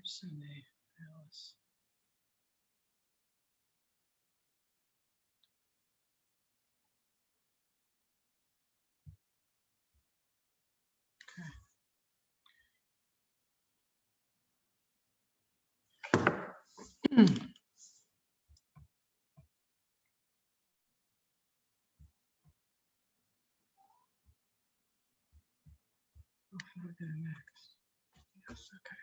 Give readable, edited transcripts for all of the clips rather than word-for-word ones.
Sunday, Alice. Okay. How do we go next? Yes, okay.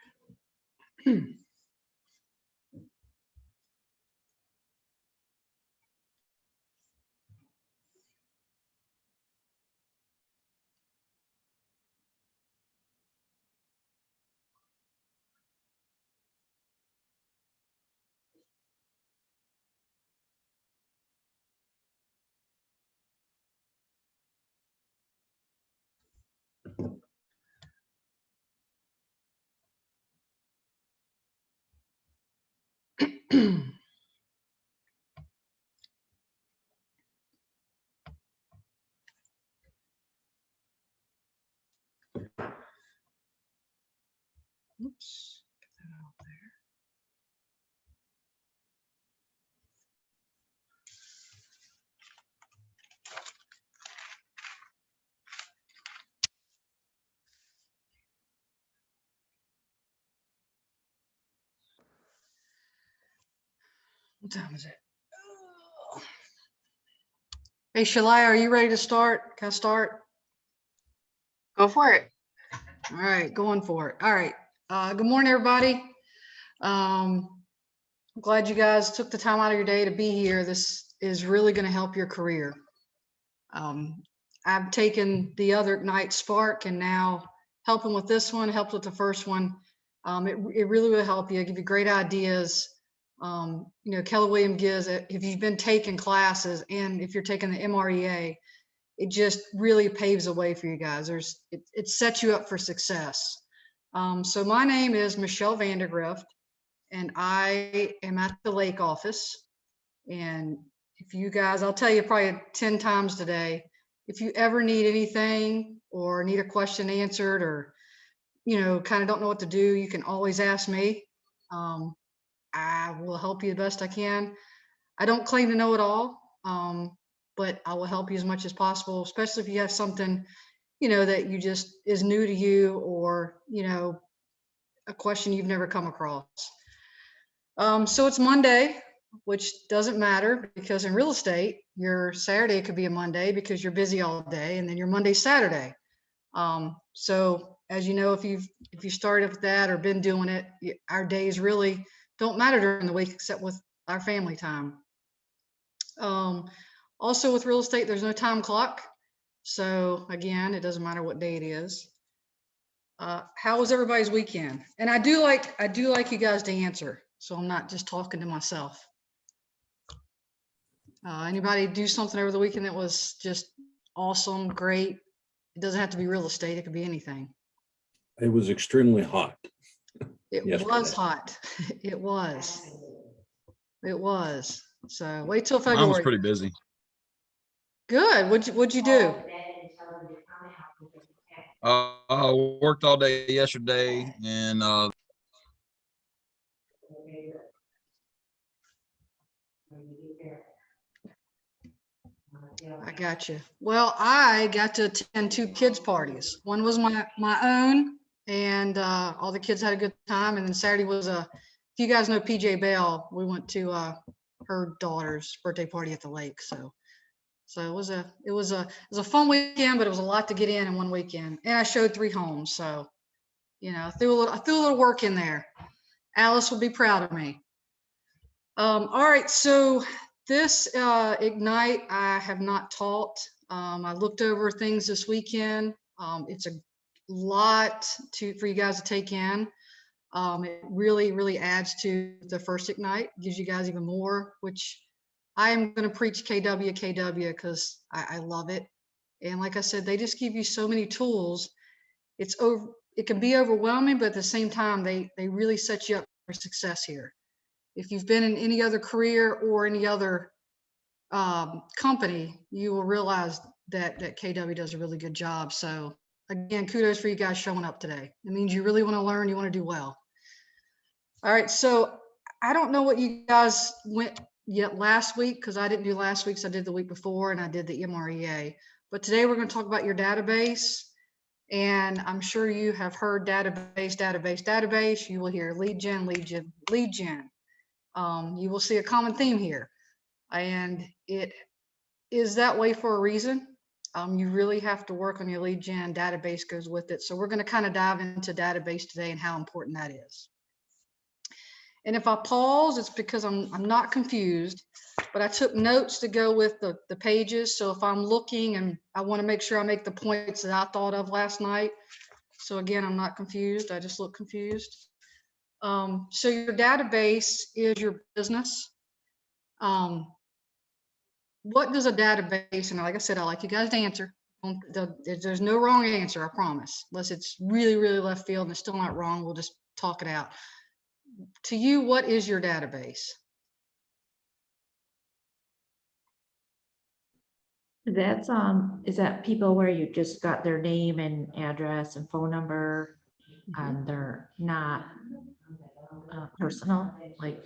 Oops, get that out there. What time is it? Oh. Hey, Shalai, are you ready to start? Can I start? Go for it. All right, going for it. All right. Good morning, everybody. I'm glad you guys took the time out of your day to be here. This is really going to help your career. I've taken the other Ignite Spark and now helping with this one, helped with the first one. It really will help you, give you great ideas. You know, Keller Williams gives it, if you've been taking classes and if you're taking the MREA, it just really paves the way for you guys. It sets you up for success. So my name is Michelle Vandergrift, and I am at the Lake office. And if you guys, I'll tell you probably 10 times today, if you ever need anything or need a question answered or, you know, kind of don't know what to do, you can always ask me. I will help you the best I can. I don't claim to know it all, but I will help you as much as possible, especially if you have something, you know, that you just is new to you or, you know, a question you've never come across. So it's Monday, which doesn't matter because in real estate, your Saturday could be a Monday because you're busy all day, and then your Monday, Saturday. So as you know, if you started with that or been doing it, our days really don't matter during the week except with our family time. Also with real estate, there's no time clock. So again, it doesn't matter what day it is. How was everybody's weekend? And I do like you guys to answer, so I'm not just talking to myself. Anybody do something over the weekend that was just awesome, great? It doesn't have to be real estate. It could be anything. It was extremely hot. It yesterday. was hot. It was. It was. So wait till Mine was February. pretty busy. Good. What'd you do? I worked all day yesterday, and I got you. Well, I got to attend 2 kids' parties. One was my own, and all the kids had a good time. And then Saturday was if you guys know PJ Bell, we went to her daughter's birthday party at the lake. So it was a fun weekend, but it was a lot to get in one weekend. And I showed 3 homes, so you know, I threw a little work in there. Alice will be proud of me. All right, so this Ignite, I have not taught. I looked over things this weekend. It's a lot for you guys to take in. It really, really adds to the first Ignite, gives you guys even more, which I am going to preach KW because I love it. And like I said, they just give you so many tools. It can be overwhelming, but at the same time, they really set you up for success here. If you've been in any other career or any other company, you will realize that KW does a really good job. So again, kudos for you guys showing up today. It means you really want to learn, you want to do well. All right, so I don't know what you guys went yet last week, because I didn't do last week's, I did the week before, and I did the MREA. But today we're going to talk about your database. And I'm sure you have heard database. You will hear lead gen. You will see a common theme here. And it is that way for a reason. You really have to work on your lead gen. Database goes with it. So we're going to kind of dive into database today and how important that is. And if I pause, it's because I'm not confused, but I took notes to go with the pages. So if I'm looking and I want to make sure I make the points that I thought of last night. So again, I'm not confused. I just look confused. So your database is your business. What does a database, and like I said, I like you guys to answer. There's no wrong answer, I promise. Unless it's really, really left field and it's still not wrong, we'll just talk it out. To you, what is your database? That's is that people where you just got their name and address and phone number, and they're not personal, like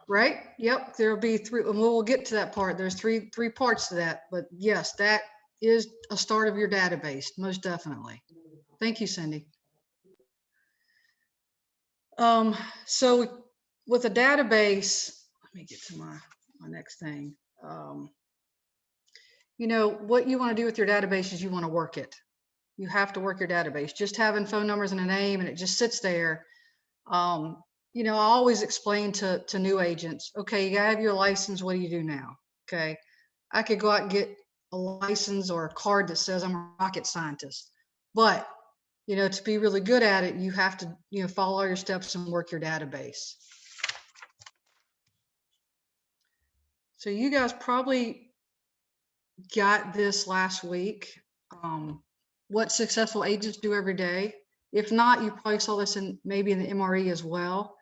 Right? Yep. There'll be three, and we'll get to that part. There's three parts to that, but yes, that is a start of your database, most definitely. Thank you, Cindy. So with a database, let me get to my next thing. You know, what you want to do with your database is you want to work it. You have to work your database. Just having phone numbers and a name and it just sits there. You know, I always explain to new agents, okay, you have your license. What do you do now? Okay. I could go out and get a license or a card that says I'm a rocket scientist, but you know, to be really good at it, you have to, you know, follow all your steps and work your database. So you guys probably got this last week. What successful agents do every day. If not, you probably saw this maybe in the MRE as well.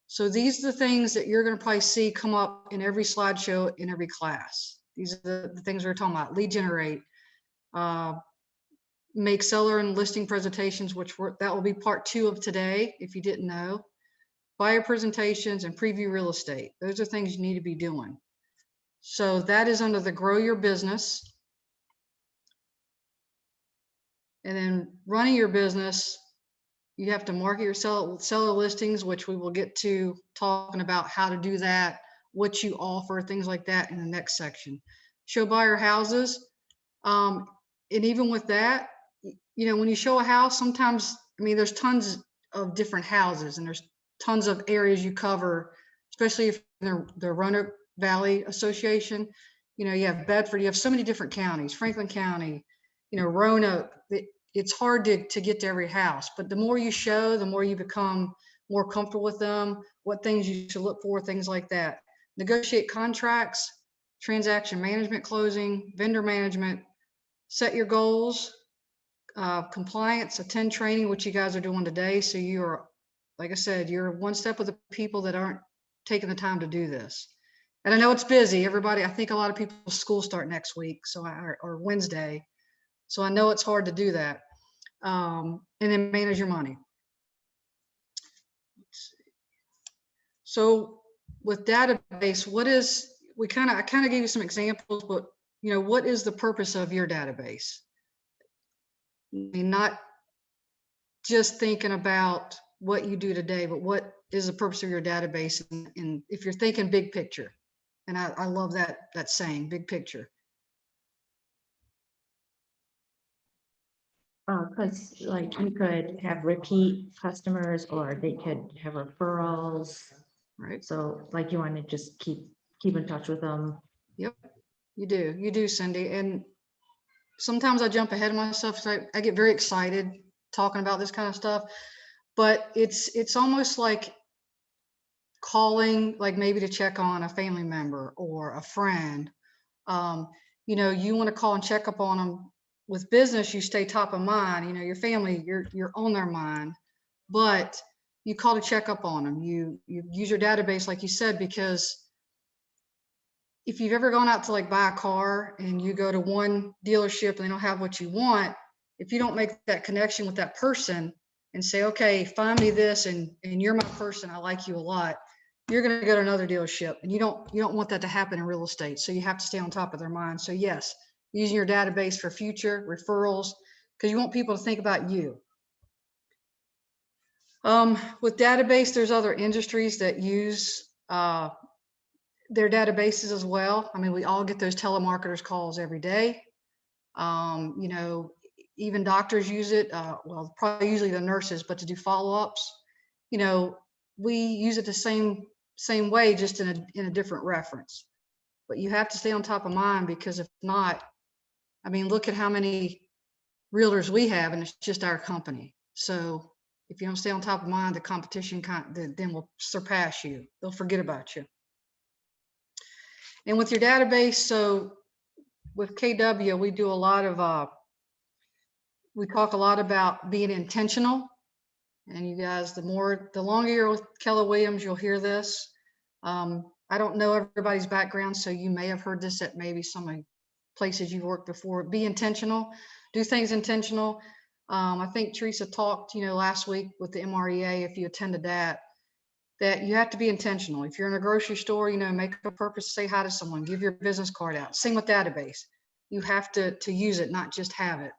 So these are the things that you're going to probably see come up in every slideshow in every class. These are the things we're talking about: lead generate, make seller and listing presentations, that will be part 2 of today, if you didn't know. Buyer presentations and preview real estate. Those are things you need to be doing. So that is under the grow your business. And then running your business, you have to market your seller listings, which we will get to talking about how to do that, what you offer, things like that in the next section. Show buyer houses. And even with that, you know, when you show a house, sometimes, I mean, there's tons of different houses and there's tons of areas you cover, especially if the Roanoke Valley Association. You know, you have Bedford, you have so many different counties, Franklin County, you know, Roanoke. It's hard to get to every house, but the more you show, the more you become more comfortable with them, what things you should look for, things like that. Negotiate contracts, transaction management, closing, vendor management, set your goals, compliance, attend training, which you guys are doing today. So you're, like I said, you're one step with the people that aren't taking the time to do this. And I know it's busy. Everybody, I think a lot of people's schools start next week, or Wednesday. So I know it's hard to do that. And then manage your money. Let's see. So with database, I kind of gave you some examples, but you know, what is the purpose of your database? I mean, not just thinking about what you do today, but what is the purpose of your database? And if you're thinking big picture, and I love that saying, big picture. Because like you could have repeat customers or they could have referrals. right? So like you want to just keep in touch with them. Yep, you do, Cindy. And sometimes I jump ahead of myself. So I get very excited talking about this kind of stuff, but it's almost like calling, like maybe to check on a family member or a friend. Um, you want to call and check up on them. With business, you stay top of mind. Your family, you're on their mind, but you call to check up on them. You use your database, like you said, because if you've ever gone out to like buy a car and you go to one dealership and they don't have what you want, if you don't make that connection with that person and say, okay, find me this and you're my person, I like you a lot, you're going to go to another dealership, and you don't want that to happen in real estate. So you have to stay on top of their mind. So yes, using your database for future referrals, because you want people to think about you. With database, there's other industries that use their databases as well. I mean, we all get those telemarketers calls every day. Even doctors use it. Well, probably usually the nurses, but to do follow-ups, we use it the same way, just in a different reference. But you have to stay on top of mind, because if not, I mean, look at how many realtors we have, and it's just our company. So if you don't stay on top of mind, the competition then will surpass you. They'll forget about you. And with your database, so with KW, we do a lot of, we talk a lot about being intentional. And you guys, the longer you're with Keller Williams, you'll hear this. I don't know everybody's background, so you may have heard this at maybe some places you've worked before. Be intentional, do things intentional. I think Teresa talked, last week with the MREA, if you attended that you have to be intentional. If you're in a grocery store, make a purpose, say hi to someone, give your business card out. Same with database. You have to use it, not just have it.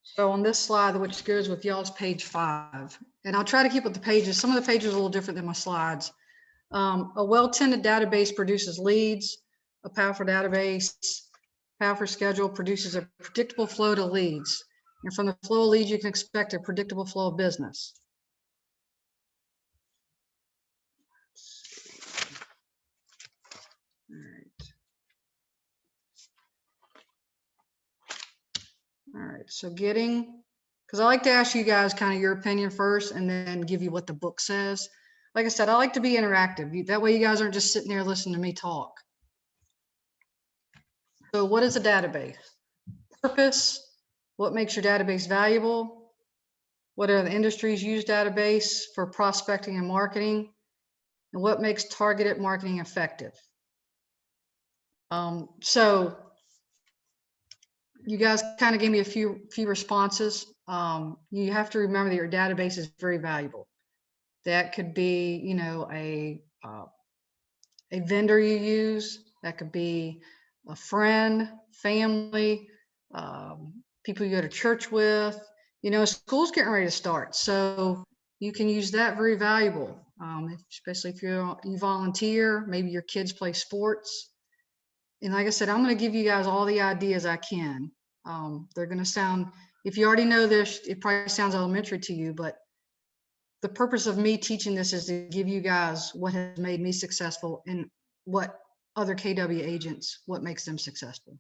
So on this slide, which goes with y'all's page 5, and I'll try to keep with the pages. Some of the pages are a little different than my slides. A well-tended database produces leads. A powerful database, powerful schedule produces a predictable flow to leads. And from the flow of leads, you can expect a predictable flow of business. All right. All right, so because I like to ask you guys kind of your opinion first and then give you what the book says. Like I said, I like to be interactive. That way you guys aren't just sitting there listening to me talk. So what is a database? Purpose, what makes your database valuable? What are the industries use database for prospecting and marketing? And what makes targeted marketing effective? So you guys kind of gave me a few responses. You have to remember that your database is very valuable. That could be, a vendor you use. That could be a friend, family, people you go to church with. School's getting ready to start, so you can use that, very valuable. Especially if you volunteer, maybe your kids play sports. And like I said, I'm going to give you guys all the ideas I can. They're going to sound, if you already know this, it probably sounds elementary to you, but the purpose of me teaching this is to give you guys what has made me successful and what other KW agents, what makes them successful.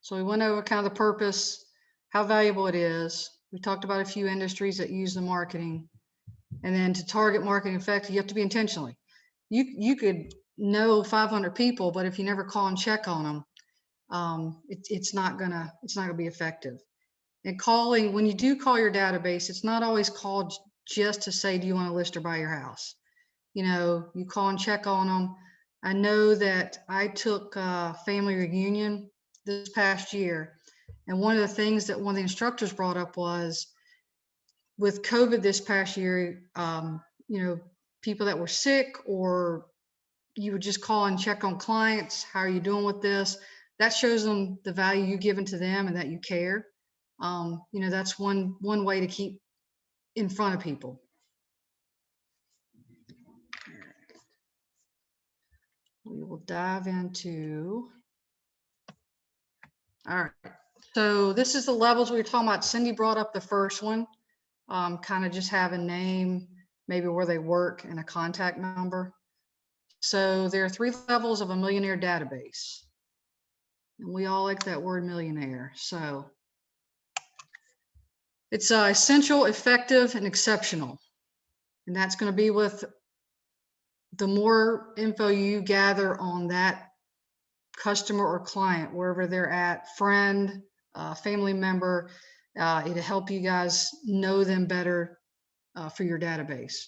So we went over kind of the purpose, how valuable it is. We talked about a few industries that use the marketing. And then to target marketing effect, you have to be intentionally. You could know 500 people, but if you never call and check on them, it's not gonna be effective. And calling, when you do call your database, it's not always called just to say, do you want to list or buy your house? You call and check on them. I know that I took a family reunion this past year, and one of the things that one of the instructors brought up was, with COVID this past year, people that were sick, or you would just call and check on clients. How are you doing with this? That shows them the value you've given to them and that you care. You know, that's one way to keep in front of people. We will dive into. All right. So this is the levels we were talking about. Cindy brought up the first one, kind of just have a name, maybe where they work and a contact number. So there are 3 levels of a millionaire database. And we all like that word millionaire. So it's essential, effective, and exceptional. And that's going to be with the more info you gather on that customer or client, wherever they're at, friend, family member, it'll help you guys know them better for your database.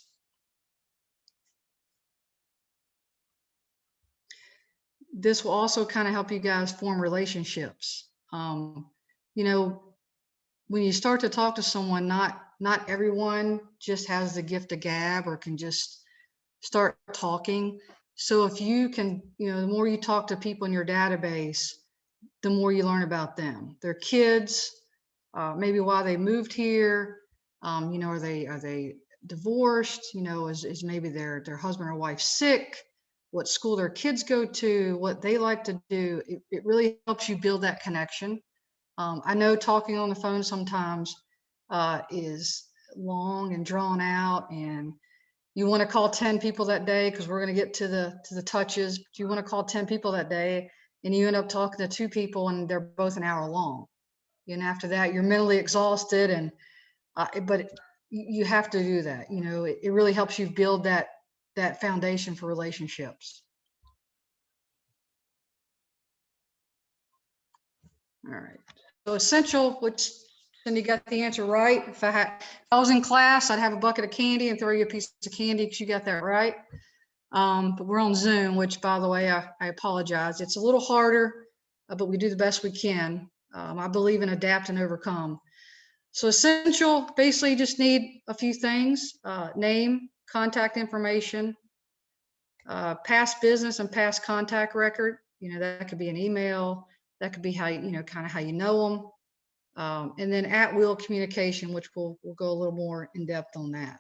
This will also kind of help you guys form relationships. You know, when you start to talk to someone, not everyone just has the gift of gab or can just start talking. So if you can, you know, the more you talk to people in your database, the more you learn about them, their kids, maybe why they moved here, you know, are they divorced, you know, is maybe their husband or wife sick, what school their kids go to, what they like to do. It really helps you build that connection. I know talking on the phone sometimes is long and drawn out, and you want to call 10 people that day because we're going to get to the touches. But you want to call 10 people that day, and you end up talking to 2 people, and they're both an hour long. And after that, you're mentally exhausted, and but you have to do that. You know, it really helps you build that foundation for relationships. All right. So essential, which Cindy got the answer right. If I was in class, I'd have a bucket of candy and throw you a piece of candy because you got that right. But we're on Zoom, which, by the way, I apologize. It's a little harder, but we do the best we can. I believe in adapt and overcome. So essential, basically you just need a few things: name, contact information, past business and past contact record. You know, that could be an email. That could be how, you know, kind of how you know them. And then at will communication, which we'll go a little more in depth on that.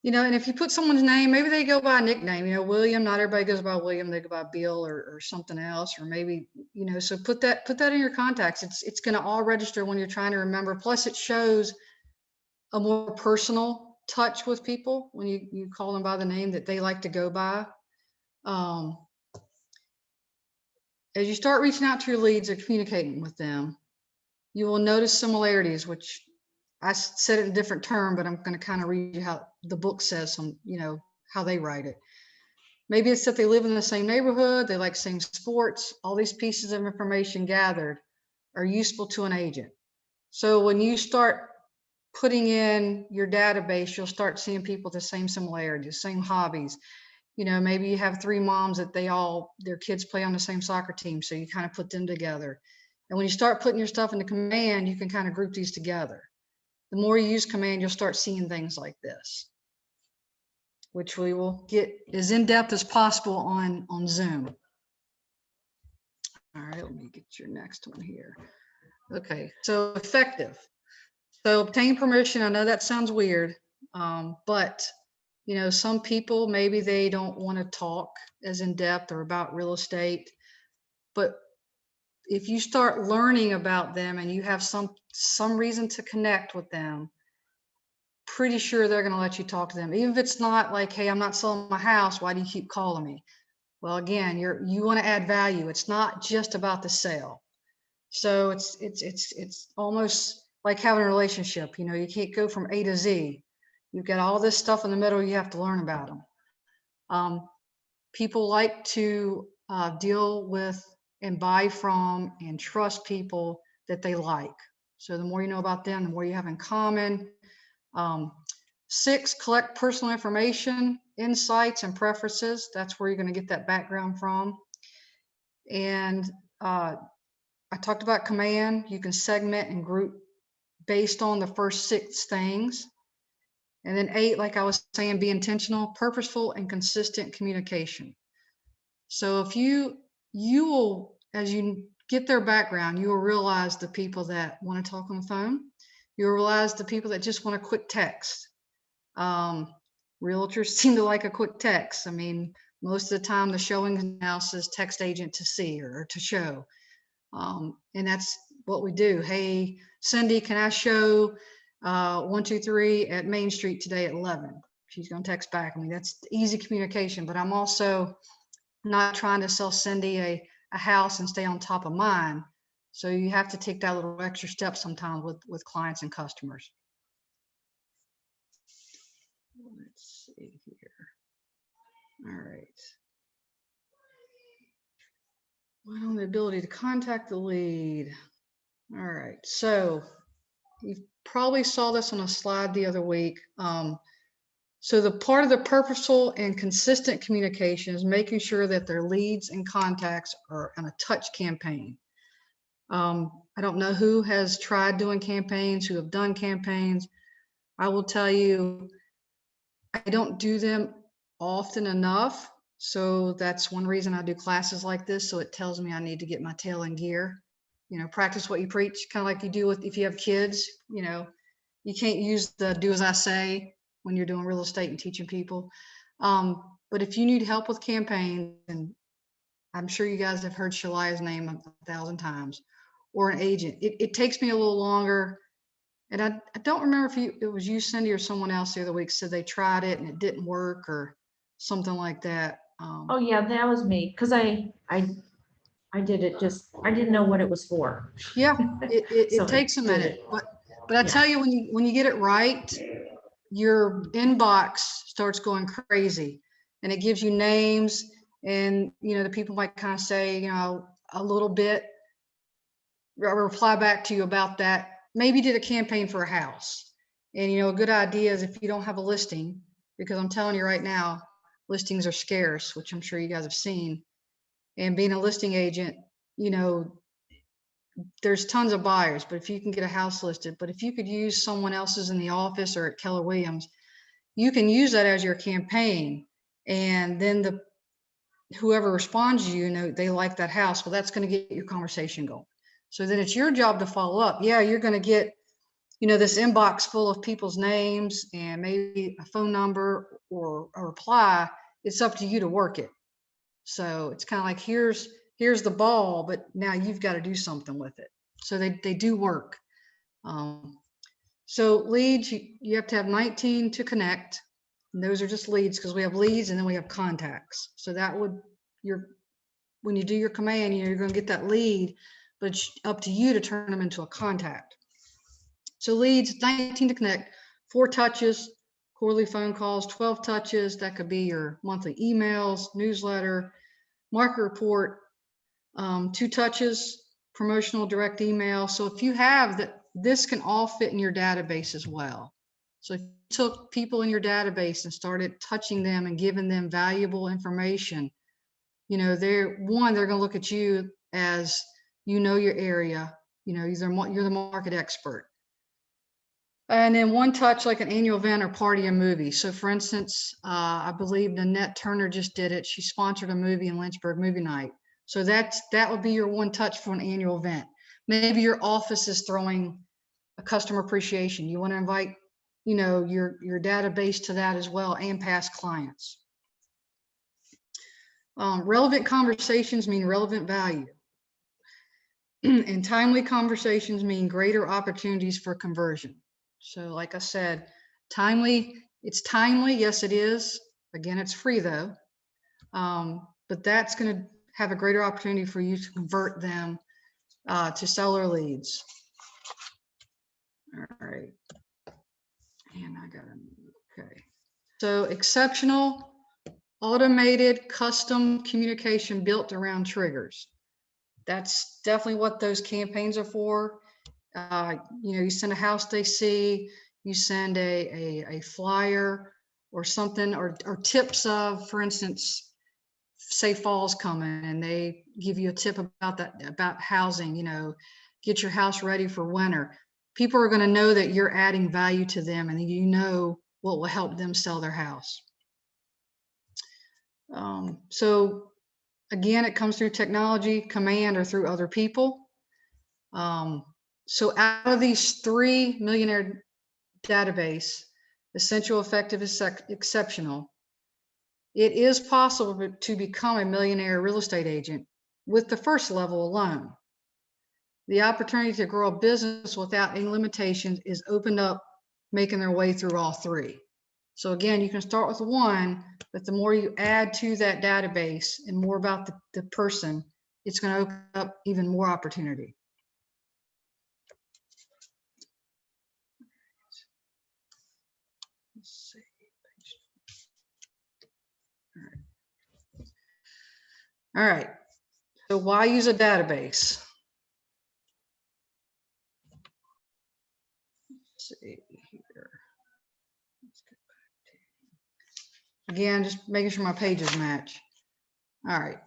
You know, and if you put someone's name, maybe they go by a nickname, you know, William, not everybody goes by William, they go by Bill or something else, or maybe, you know, so put that in your contacts. It's going to all register when you're trying to remember. Plus it shows a more personal touch with people when you call them by the name that they like to go by. As you start reaching out to your leads or communicating with them, you will notice similarities, which I said it in a different term, but I'm going to kind of read you how the book says some, you know, how they write it. Maybe it's that they live in the same neighborhood, they like same sports. All these pieces of information gathered are useful to an agent. So when you start putting in your database, you'll start seeing people with the same similarities, same hobbies. You know, maybe you have 3 moms that their kids play on the same soccer team. So you kind of put them together. And when you start putting your stuff into command, you can kind of group these together. The more you use command, you'll start seeing things like this, which we will get as in depth as possible on Zoom. All right, let me get your next one here. Okay, so effective. So obtain permission. I know that sounds weird, but you know, some people, maybe they don't want to talk as in depth or about real estate, but if you start learning about them and you have some reason to connect with them, pretty sure they're going to let you talk to them. Even if it's not like, hey, I'm not selling my house, why do you keep calling me? Well, again, you want to add value. It's not just about the sale. So it's almost like having a relationship. You know, you can't go from A to Z. You've got all this stuff in the middle. You have to learn about them. People like to deal with and buy from and trust people that they like. So the more you know about them, the more you have in common. 6, collect personal information, insights, and preferences. That's where you're going to get that background from. And I talked about command. You can segment and group based on the first 6 things. And then 8, like I was saying, be intentional, purposeful, and consistent communication. So if you you will, as you get their background, you will realize the people that want to talk on the phone. You'll realize the people that just want a quick text. Realtors seem to like a quick text. I mean, most of the time the showing now says text agent to see or to show. And that's what we do. Hey, Cindy, can I show 123 at Main Street today at 11? She's going to text back. I mean, that's easy communication, but I'm also not trying to sell Cindy a house and stay on top of mine. So you have to take that little extra step sometimes with clients and customers. Let's see here. All right. Well, on the ability to contact the lead. All right. So you probably saw this on a slide the other week. So the part of the purposeful and consistent communication is making sure that their leads and contacts are on a touch campaign. I don't know who has tried doing campaigns, who have done campaigns. I will tell you, I don't do them often enough. So that's one reason I do classes like this. So it tells me I need to get my tail in gear, practice what you preach, kind of like you do with, if you have kids, you can't use the do as I say when you're doing real estate and teaching people. But if you need help with campaigns, and I'm sure you guys have heard Shalia's name 1,000 times, or an agent, it takes me a little longer. And I don't remember if it was you, Cindy, or someone else the other week said they tried it and it didn't work or something like that. Oh, yeah, that was me, because I did it just, I didn't know what it was for. Yeah, So it takes a did minute, it. but I Yeah. tell you, when you get it right, your inbox starts going crazy, and it gives you names, and the people might kind of say, a little bit, reply back to you about that. Maybe did a campaign for a house, and a good idea is if you don't have a listing, because I'm telling you right now, listings are scarce, which I'm sure you guys have seen. And being a listing agent, there's tons of buyers, but if you can get a house listed, but if you could use someone else's in the office or at Keller Williams, you can use that as your campaign. And then whoever responds to you, they like that house. Well, that's going to get your conversation going. So then it's your job to follow up. Yeah, you're going to get, this inbox full of people's names and maybe a phone number or a reply. It's up to you to work it. So it's kind of like, here's the ball, but now you've got to do something with it. So they do work. So leads, you have to have 19 to connect. And those are just leads, because we have leads and then we have contacts. So that when you do your command, you're going to get that lead, but it's up to you to turn them into a contact. So leads, 19 to connect, 4 touches, quarterly phone calls, 12 touches. That could be your monthly emails, newsletter, market report, 2 touches, promotional direct email. So if you have that, this can all fit in your database as well. So if you took people in your database and started touching them and giving them valuable information, they're going to look at you as, your area, you're the market expert. And then 1 touch, like an annual event or party, a movie. So for instance, I believe Nanette Turner just did it. She sponsored a movie in Lynchburg movie night. So that would be your 1 touch for an annual event. Maybe your office is throwing a customer appreciation. You want to invite, your database to that as well, and past clients. Relevant conversations mean relevant value. And timely conversations mean greater opportunities for conversion. So like I said, timely, it's timely. Yes, it is. Again, it's free though. But that's going to have a greater opportunity for you to convert them to seller leads. All right. And I got them. Okay. So exceptional, automated, custom communication built around triggers. That's definitely what those campaigns are for. You send a house they see, you send a flyer or something, or tips of, for instance, say fall's coming and they give you a tip about housing, get your house ready for winter. People are going to know that you're adding value to them, and what will help them sell their house. So Again, it comes through technology, command, or through other people. So out of these 3 millionaire database, essential, effective, exceptional, it is possible to become a millionaire real estate agent with the first level alone. The opportunity to grow a business without any limitations is opened up, making their way through all 3. So again, you can start with 1, but the more you add to that database and more about the person, it's going to open up even more opportunity. Let's see. All right. So why use a database? Let's see here. Let's get back to, again, just making sure my pages match. All right.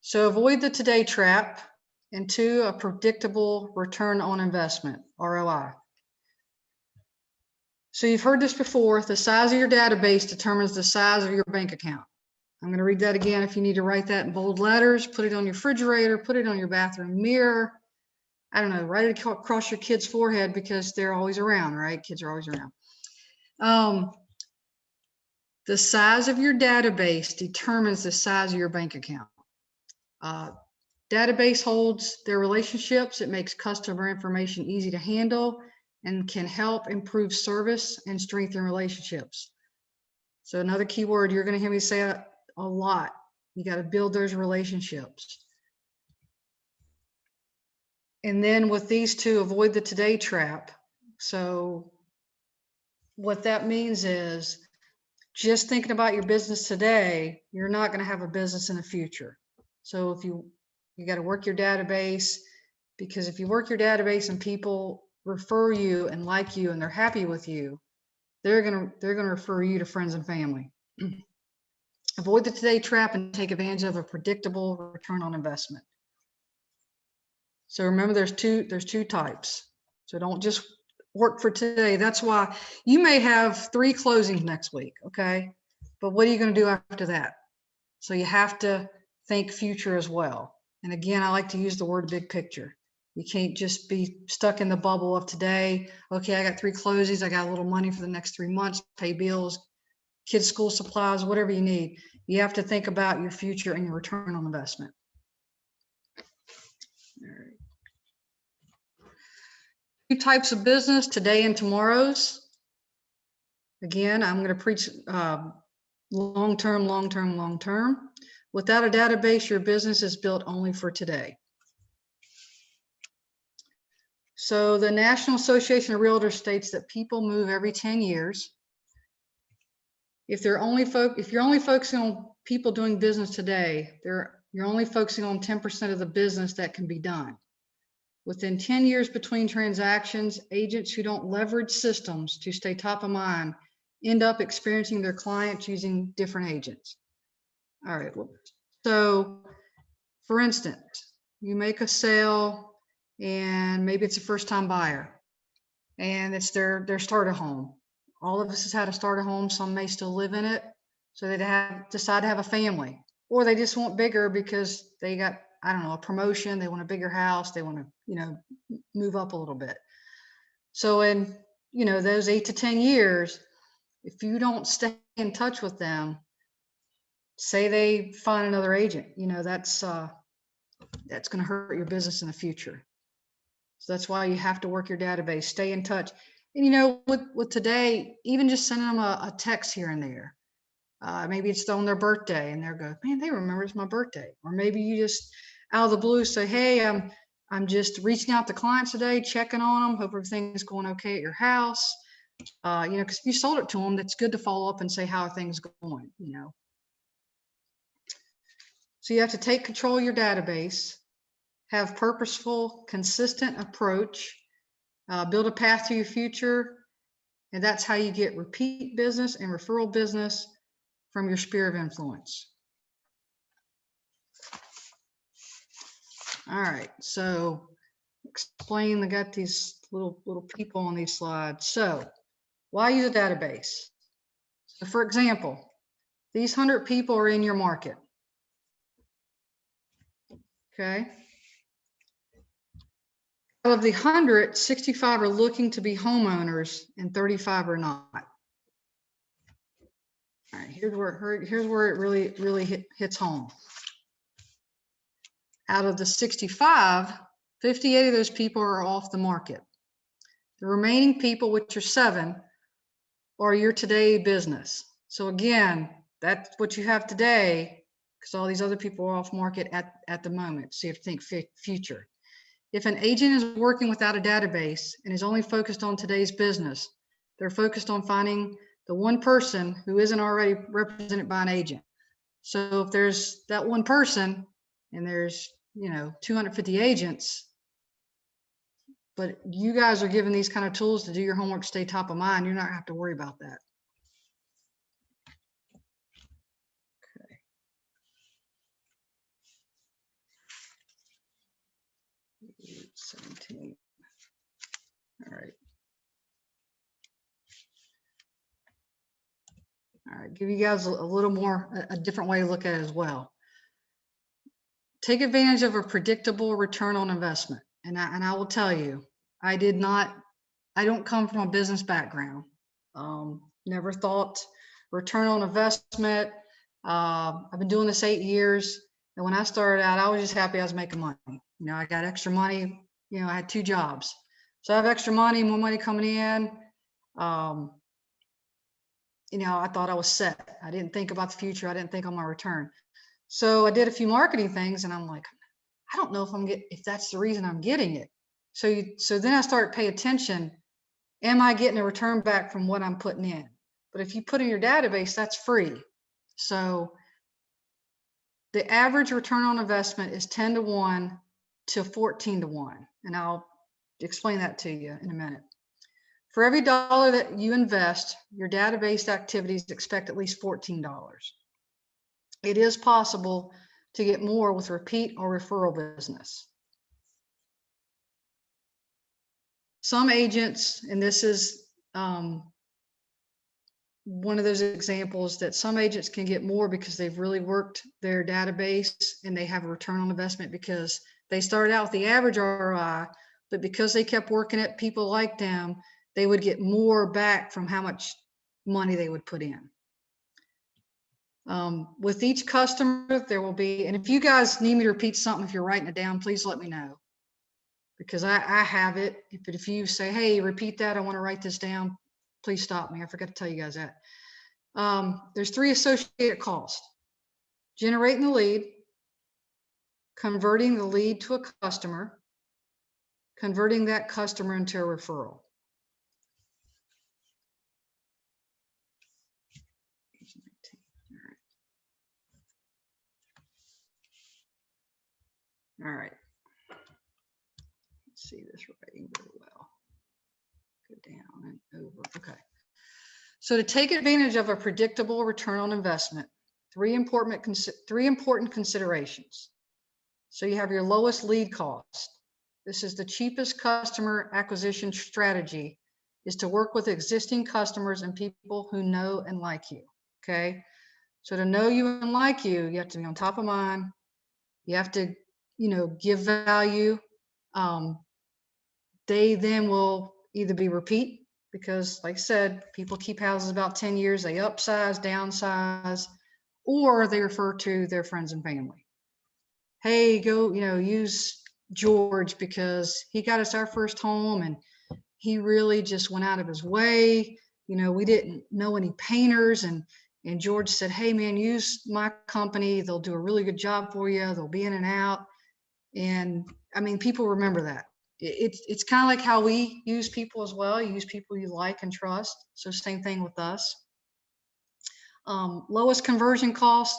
So avoid the today trap, and 2, a predictable return on investment, ROI. So you've heard this before. The size of your database determines the size of your bank account. I'm going to read that again. If you need to write that in bold letters, put it on your refrigerator, put it on your bathroom mirror. I don't know, write it across your kid's forehead because they're always around, right? Kids are always around. The size of your database determines the size of your bank account. Database holds their relationships. It makes customer information easy to handle and can help improve service and strengthen relationships. So another key word, you're going to hear me say a lot. You got to build those relationships. And then with these 2, avoid the today trap. So what that means is just thinking about your business today, you're not going to have a business in the future. So if you got to work your database, because if you work your database and people refer you and like you and they're happy with you, they're going to refer you to friends and family. Avoid the today trap and take advantage of a predictable return on investment. So remember, there's two types. So don't just work for today. That's why you may have 3 closings next week, okay? But what are you going to do after that? So you have to think future as well. And again, I like to use the word big picture. You can't just be stuck in the bubble of today. Okay, I got 3 closings. I got a little money for the next 3 months, pay bills, kids' school supplies, whatever you need. You have to think about your future and your return on investment. All right. 2 types of business, today and tomorrow's. Again, I'm going to preach long-term, long-term, long-term. Without a database, your business is built only for today. So the National Association of Realtors states that people move every 10 years. If you're only focusing on people doing business today, you're only focusing on 10% of the business that can be done. Within 10 years between transactions, agents who don't leverage systems to stay top of mind end up experiencing their clients using different agents. All right. So for instance, you make a sale and maybe it's a first-time buyer and it's their starter home. All of us has had a starter home. Some may still live in it. So they decide to have a family, or they just want bigger because they got, I don't know, a promotion. They want a bigger house. They want to, move up a little bit. So in, those 8 to 10 years, if you don't stay in touch with them, say they find another agent, that's going to hurt your business in the future. So that's why you have to work your database, stay in touch. And with today, even just sending them a text here and there. Maybe it's on their birthday and they're go, man, they remember it's my birthday. Or maybe you just out of the blue say, hey, I'm just reaching out to clients today, checking on them, hope everything's going okay at your house. Because if you sold it to them, that's good to follow up and say, how are things going, So you have to take control of your database, have purposeful, consistent approach, build a path to your future. And that's how you get repeat business and referral business from your sphere of influence. All right, so explain, I got these little people on these slides. So why use a database? So for example, these 100 people are in your market. Okay. Out of the 100, 65 are looking to be homeowners and 35 are not. All right, here's where it really hits home. Out of the 65, 58 of those people are off the market. The remaining people, which are 7, are your today business. So again, that's what you have today, because all these other people are off market at the moment. So you have to think future. If an agent is working without a database and is only focused on today's business, they're focused on finding the one person who isn't already represented by an agent. So if there's that one person and there's, 250 agents, but you guys are given these kind of tools to do your homework, stay top of mind, you're not gonna have to worry about that. Okay. 17. All right. All right, give you guys a little more, a different way to look at it as well. Take advantage of a predictable return on investment. And I will tell you, I don't come from a business background. Never thought return on investment. I've been doing this 8 years. And when I started out, I was just happy I was making money. I got extra money, I had 2 jobs. So I have extra money, more money coming in. I thought I was set. I didn't think about the future. I didn't think on my return. So I did a few marketing things and I'm like, I don't know if that's the reason I'm getting it. So then I started paying attention. Am I getting a return back from what I'm putting in? But if you put in your database, that's free. So the average return on investment is 10-to-1 to 14-to-1. And I'll explain that to you in a minute. For every $1 that you invest, your database activities expect at least $14. It is possible to get more with repeat or referral business. Some agents, and this is one of those examples, that some agents can get more because they've really worked their database and they have a return on investment because they started out with the average ROI, but because they kept working it, people liked them, they would get more back from how much money they would put in. With each customer, there will be, and if you guys need me to repeat something, if you're writing it down, please let me know. Because I have it. But if you say, hey, repeat that, I want to write this down, please stop me. I forgot to tell you guys that. There's 3 associated costs: generating the lead, converting the lead to a customer, converting that customer into a referral. All right. Let's see this writing very well. Go down and over. Okay. So to take advantage of a predictable return on investment, 3 important considerations. So you have your lowest lead cost. This is the cheapest customer acquisition strategy, is to work with existing customers and people who know and like you. Okay. So to know you and like you, you have to be on top of mind. You have to, give value. They then will either be repeat, because like I said, people keep houses about 10 years, they upsize, downsize, or they refer to their friends and family. Hey, go, use George because he got us our first home and he really just went out of his way. We didn't know any painters, and George said, hey man, use my company. They'll do a really good job for you. They'll be in and out. And I mean, people remember that. It's kind of like how we use people as well. You use people you like and trust. So same thing with us. Lowest conversion cost: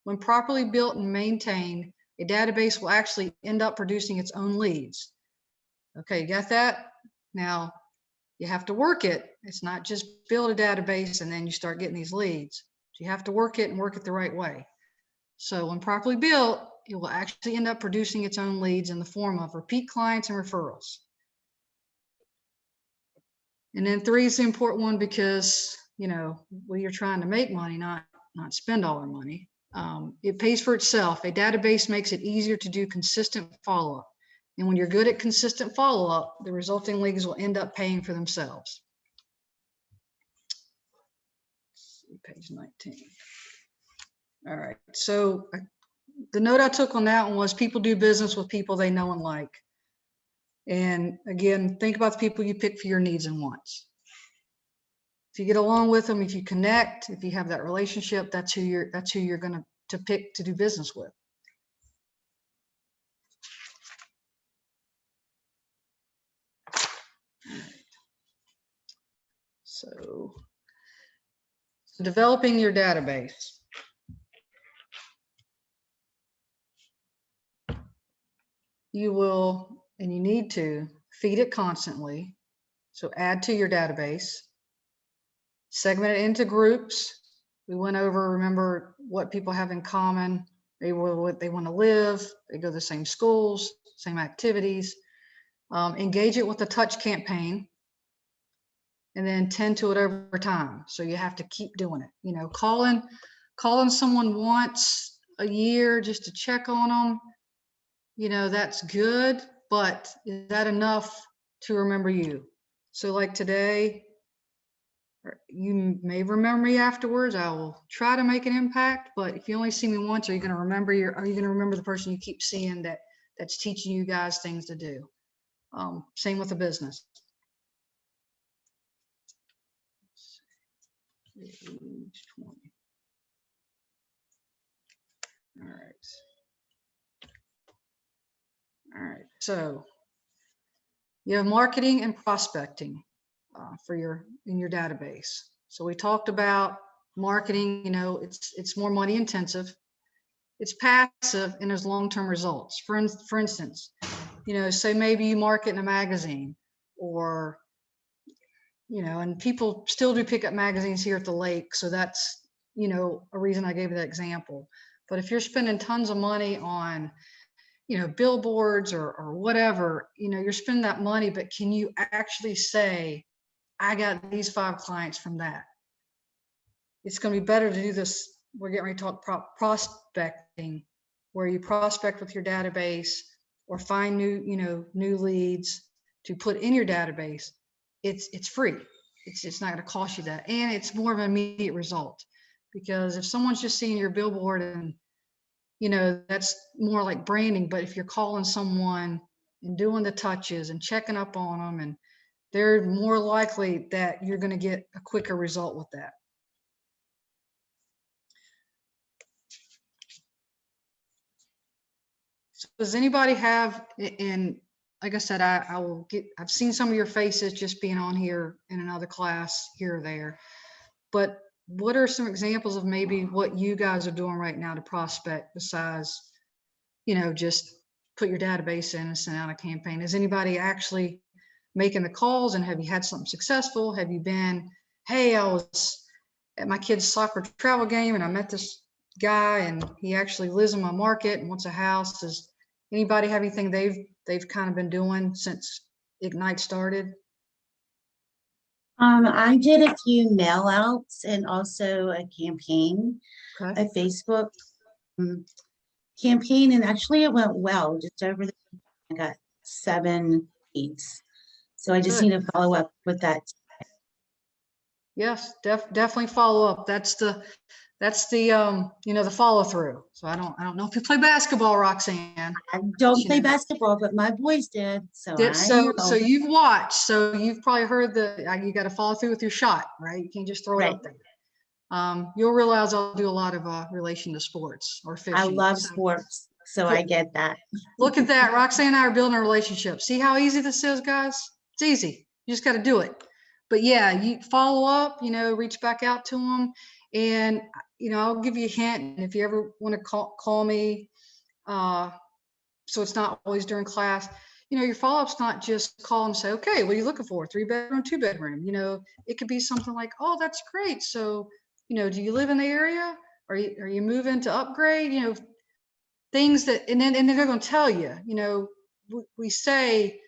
when properly built and maintained, a database will actually end up producing its own leads. Okay, you got that? Now you have to work it. It's not just build a database and then you start getting these leads. You have to work it and work it the right way. So when properly built, it will actually end up producing its own leads in the form of repeat clients and referrals. And then 3 is the important one because, you're trying to make money, not spend all our money. It pays for itself. A database makes it easier to do consistent follow-up. And when you're good at consistent follow-up, the resulting leagues will end up paying for themselves. Page 19. All right, so the note I took on that one was people do business with people they know and like. And again, think about the people you pick for your needs and wants. If you get along with them, if you connect, if you have that relationship, that's who you're going to pick to do business with. All right. So developing your database. You will, and you need to feed it constantly. So add to your database, segment it into groups. We went over, remember what people have in common. What they want to live. They go to the same schools, same activities. Engage it with a touch campaign, and then tend to it over time. So you have to keep doing it. You know, calling someone once a year just to check on them. You know, that's good, but is that enough to remember you? So like today, you may remember me afterwards. I will try to make an impact, but if you only see me once, are you going to remember the person you keep seeing that's teaching you guys things to do? Same with the business. Page 20. All right. All right, so you have marketing and prospecting in your database. So we talked about marketing. You know, it's more money intensive. It's passive and there's long-term results. For instance, you know, say maybe you market in a magazine, or you know, and people still do pick up magazines here at the lake. So that's, you know, a reason I gave that example. But if you're spending tons of money on, you know, billboards or whatever, you know, you're spending that money, but can you actually say, I got these 5 clients from that? It's going to be better to do this. We're getting ready to talk prospecting, where you prospect with your database or find new leads to put in your database. It's free. It's not going to cost you that. And it's more of an immediate result, because if someone's just seeing your billboard, and you know, that's more like branding. But if you're calling someone and doing the touches and checking up on them, and they're more likely that you're going to get a quicker result with that. So does anybody have, and like I said, I've seen some of your faces just being on here in another class here or there, but what are some examples of maybe what you guys are doing right now to prospect besides, you know, just put your database in and send out a campaign? Is anybody actually making the calls, and have you had something successful? Have you been, hey, I was at my kid's soccer travel game and I met this guy and he actually lives in my market and wants a house? Does anybody have anything they've kind of been doing since Ignite started? I did a few mail outs and also a campaign, Okay. a Facebook campaign, and actually it went well. Just over the I got 7 leads. So I just Good. need to follow up with that. Yes, definitely follow up. That's the you know, the follow through. So I don't know if you play basketball, Roxanne. I don't You play know. basketball, but my boys did. So So you've watched, so you've probably heard you got to follow through with your shot, right? You can't just throw it Right. up there. You'll realize I'll do a lot of relation to sports or fishing. I love So sports, so I get that. look at that. Roxanne and I are building a relationship. See how easy this is, guys? It's easy. You just got to do it. But yeah, you follow up, you know, reach back out to them. And, you know, I'll give you a hint. If you ever want to call me, so it's not always during class, you know, your follow-up's not just call and say, okay, what are you looking for? 3-bedroom, 2-bedroom? You know, it could be something like, oh, that's great. So, you know, do you live in the area? Are you moving to upgrade? You know, things that, and then they're going to tell you, you know, we say,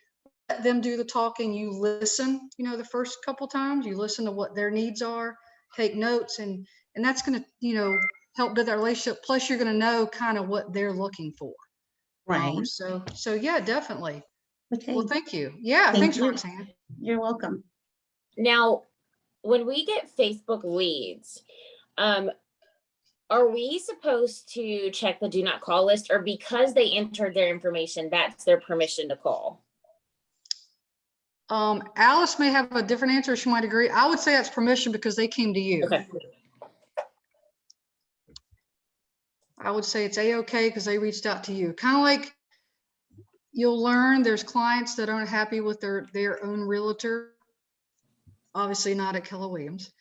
let them do the talking. You listen, you know, the first couple times you listen to what their needs are, take notes, and that's going to, you know, help build that relationship. Plus you're going to know kind of what they're looking for. Right. So yeah, definitely. Okay, Well, thank you. Yeah. Thank Thanks, you. Roxanne. you're welcome. Now, when we get Facebook leads, are we supposed to check the do not call list, or because they entered their information, that's their permission to call? Alice may have a different answer. She might agree. I would say that's permission because they came to you. Okay. I would say it's a-okay because they reached out to you. Kind of like you'll learn there's clients that aren't happy with their own realtor. Obviously not at Keller Williams,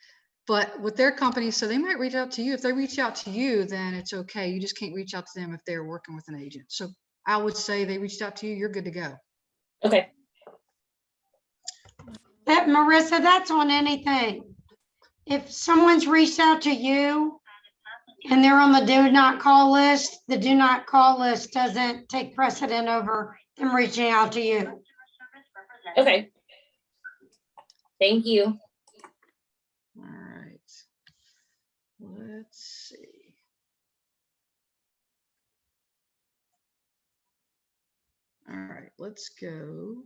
but with their company. So they might reach out to you. If they reach out to you, then it's okay. You just can't reach out to them if they're working with an agent. So I would say they reached out to you, you're good to go. Okay. That Marissa, that's on anything. If someone's reached out to you and they're on the do not call list, the do not call list doesn't take precedent over them reaching out to you. Okay. Thank you. All right. Let's see. All right, let's go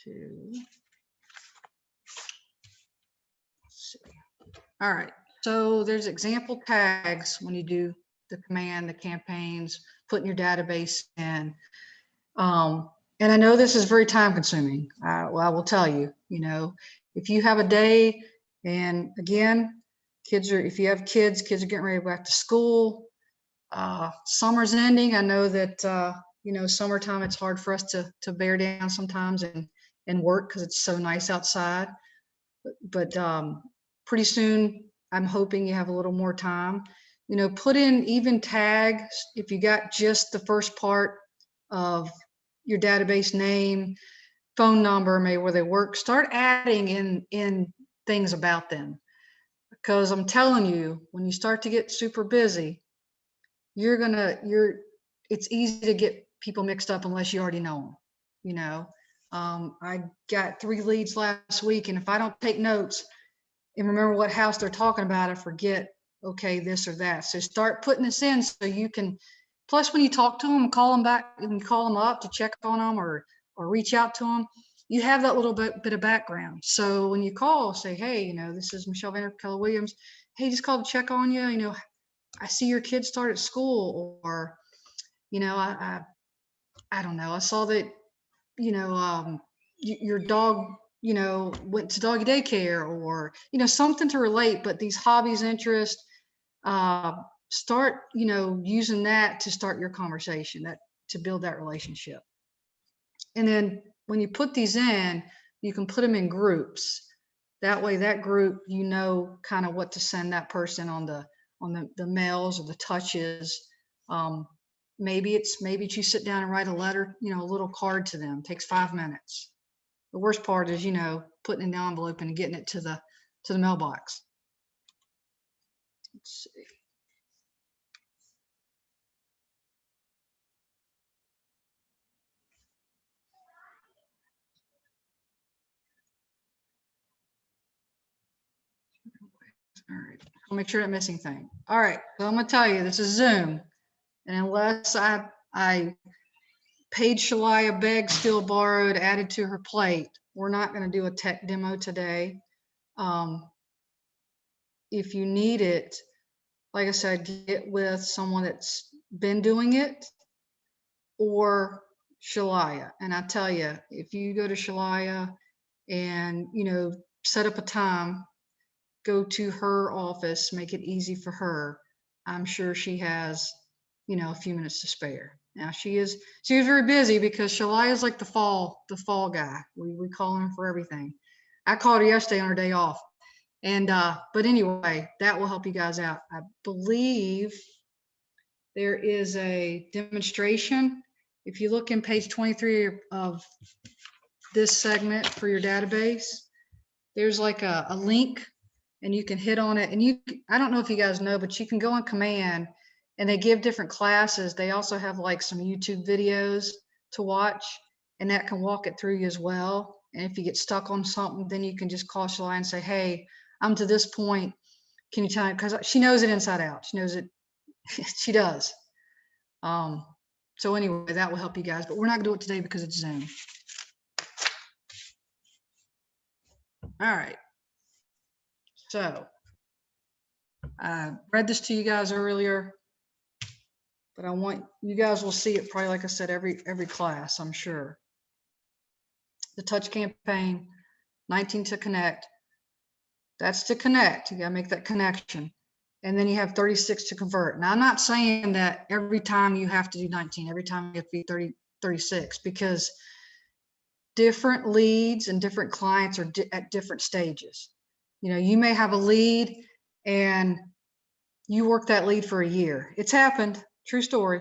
to. Let's see. All right, so there's example tags when you do the command, the campaigns, putting your database in. And I know this is very time consuming. Well, I will tell you, if you have a day, and again, if you have kids are getting ready to go back to school. Summer's ending. I know that, summertime, it's hard for us to bear down sometimes and work because it's so nice outside. But pretty soon, I'm hoping you have a little more time. Put in even tags if you got just the first part of your database name, phone number, maybe where they work. Start adding in things about them, because I'm telling you, when you start to get super busy, it's easy to get people mixed up unless you already know them. I got 3 leads last week, and if I don't take notes and remember what house they're talking about, I forget, okay, this or that. So start putting this in so you can, plus when you talk to them, call them back and call them up to check on them or reach out to them, you have that little bit of background. So when you call, say, hey, this is Michelle Vander, Keller Williams. Hey, just called to check on you. I see your kids start at school, or, I don't know. I saw that, your dog, went to doggy daycare, or, something to relate, but these hobbies, interests, start, using that to start your conversation, to build that relationship. And then when you put these in, you can put them in groups. That way, that group, kind of what to send that person on the mails or the touches. Maybe it's you sit down and write a letter, a little card to them. It takes 5 minutes. The worst part is, putting in the envelope and getting it to the mailbox. Let's see. All right, I'll make sure I'm missing thing. All right, so I'm gonna tell you, this is Zoom. And unless I paid Shalaya, begged, still borrowed, added to her plate, we're not gonna do a tech demo today. If you need it, like I said, get with someone that's been doing it, or Shalaya. And I tell you, if you go to Shalaya and, set up a time, go to her office, make it easy for her, I'm sure she has, a few minutes to spare. Now she was very busy because Shalaya is like the fall guy. We call him for everything. I called her yesterday on her day off. And, but anyway, that will help you guys out. I believe there is a demonstration. If you look in page 23 of this segment for your database, there's like a link, and you can hit on it. And I don't know if you guys know, but you can go on command and they give different classes. They also have like some YouTube videos to watch, and that can walk it through you as well. And if you get stuck on something, then you can just call Shalaya and say, hey, I'm to this point. Can you tell me? Because she knows it inside out. She knows it. She does. So anyway, that will help you guys, but we're not gonna do it today because it's Zoom. All right. So I read this to you guys earlier, but I want you guys will see it probably, like I said, every class, I'm sure. The touch campaign, 19 to connect. That's to connect. You gotta make that connection. And then you have 36 to convert. Now, I'm not saying that every time you have to do 19, every time you have to be 36, because different leads and different clients are at different stages. You know, you may have a lead and you work that lead for a year. It's happened, true story,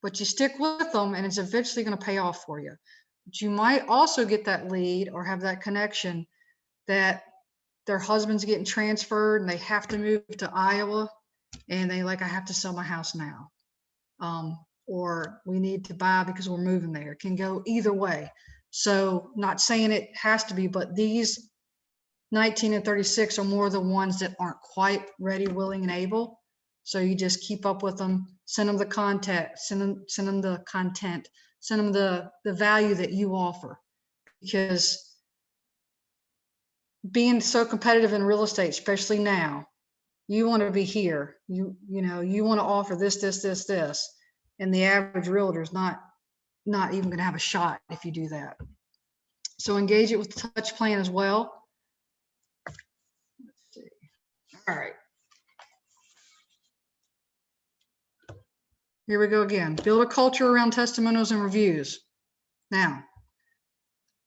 but you stick with them and it's eventually going to pay off for you. But you might also get that lead or have that connection that their husband's getting transferred and they have to move to Iowa and they like, I have to sell my house now. Or we need to buy because we're moving there. It can go either way. So not saying it has to be, but these 19 and 36 are more the ones that aren't quite ready, willing, and able. So you just keep up with them, send them the contact, send them the content, send them the value that you offer. Because being so competitive in real estate, especially now, you want to be here. You know, you want to offer this, and the average realtor is not even going to have a shot if you do that. So engage it with the touch plan as well. Let's see. All right. Here we go again. Build a culture around testimonials and reviews. Now,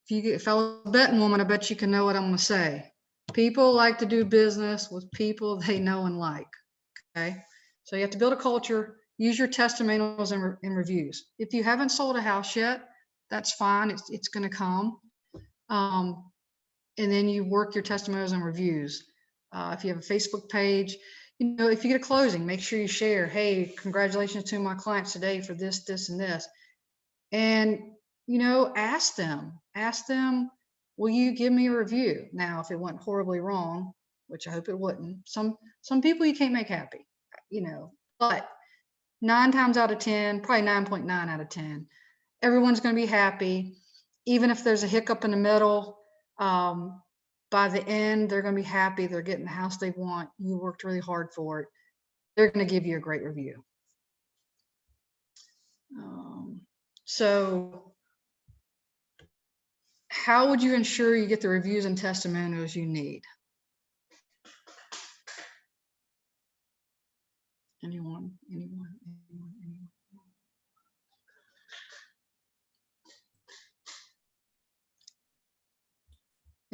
if I was a betting woman, I bet you can know what I'm going to say. People like to do business with people they know and like. Okay. So you have to build a culture, use your testimonials and reviews. If you haven't sold a house yet, that's fine. It's going to come. And then you work your testimonials and reviews. If you have a Facebook page, you know, if you get a closing, make sure you share, hey, congratulations to my clients today for this, this, and this. And, you know, ask them, will you give me a review? Now, if it went horribly wrong, which I hope it wouldn't, some people you can't make happy, you know, but 9 times out of 10, probably 9.9 out of 10, everyone's going to be happy. Even if there's a hiccup in the middle, by the end, they're going to be happy. They're getting the house they want. You worked really hard for it. They're going to give you a great review. So how would you ensure you get the reviews and testimonials you need? Anyone?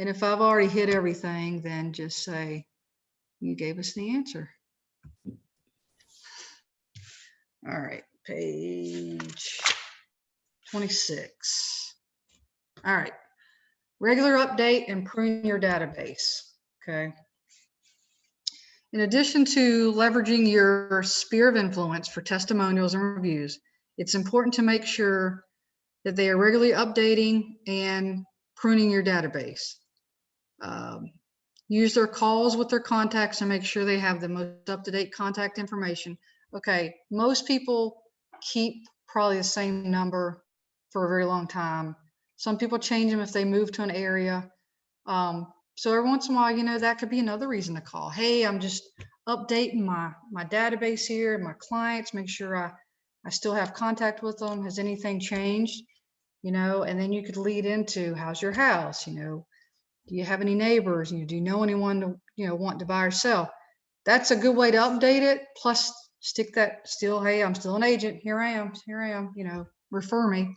And if I've already hit everything, then just say, you gave us the answer. All right, page 26. All right, regular update and prune your database, okay? In addition to leveraging your sphere of influence for testimonials and reviews, it's important to make sure that they are regularly updating and pruning your database. Use their calls with their contacts and make sure they have the most up-to-date contact information. Okay, most people keep probably the same number for a very long time. Some people change them if they move to an area. So every once in a while, you know, that could be another reason to call. Hey, I'm just updating my database here, my clients, make sure I still have contact with them. Has anything changed? You know, and then you could lead into, how's your house? You know, do you have any neighbors? Do you know anyone to, you know, want to buy or sell? That's a good way to update it. Plus stick that still, hey, I'm still an agent. Here I am, you know, refer me.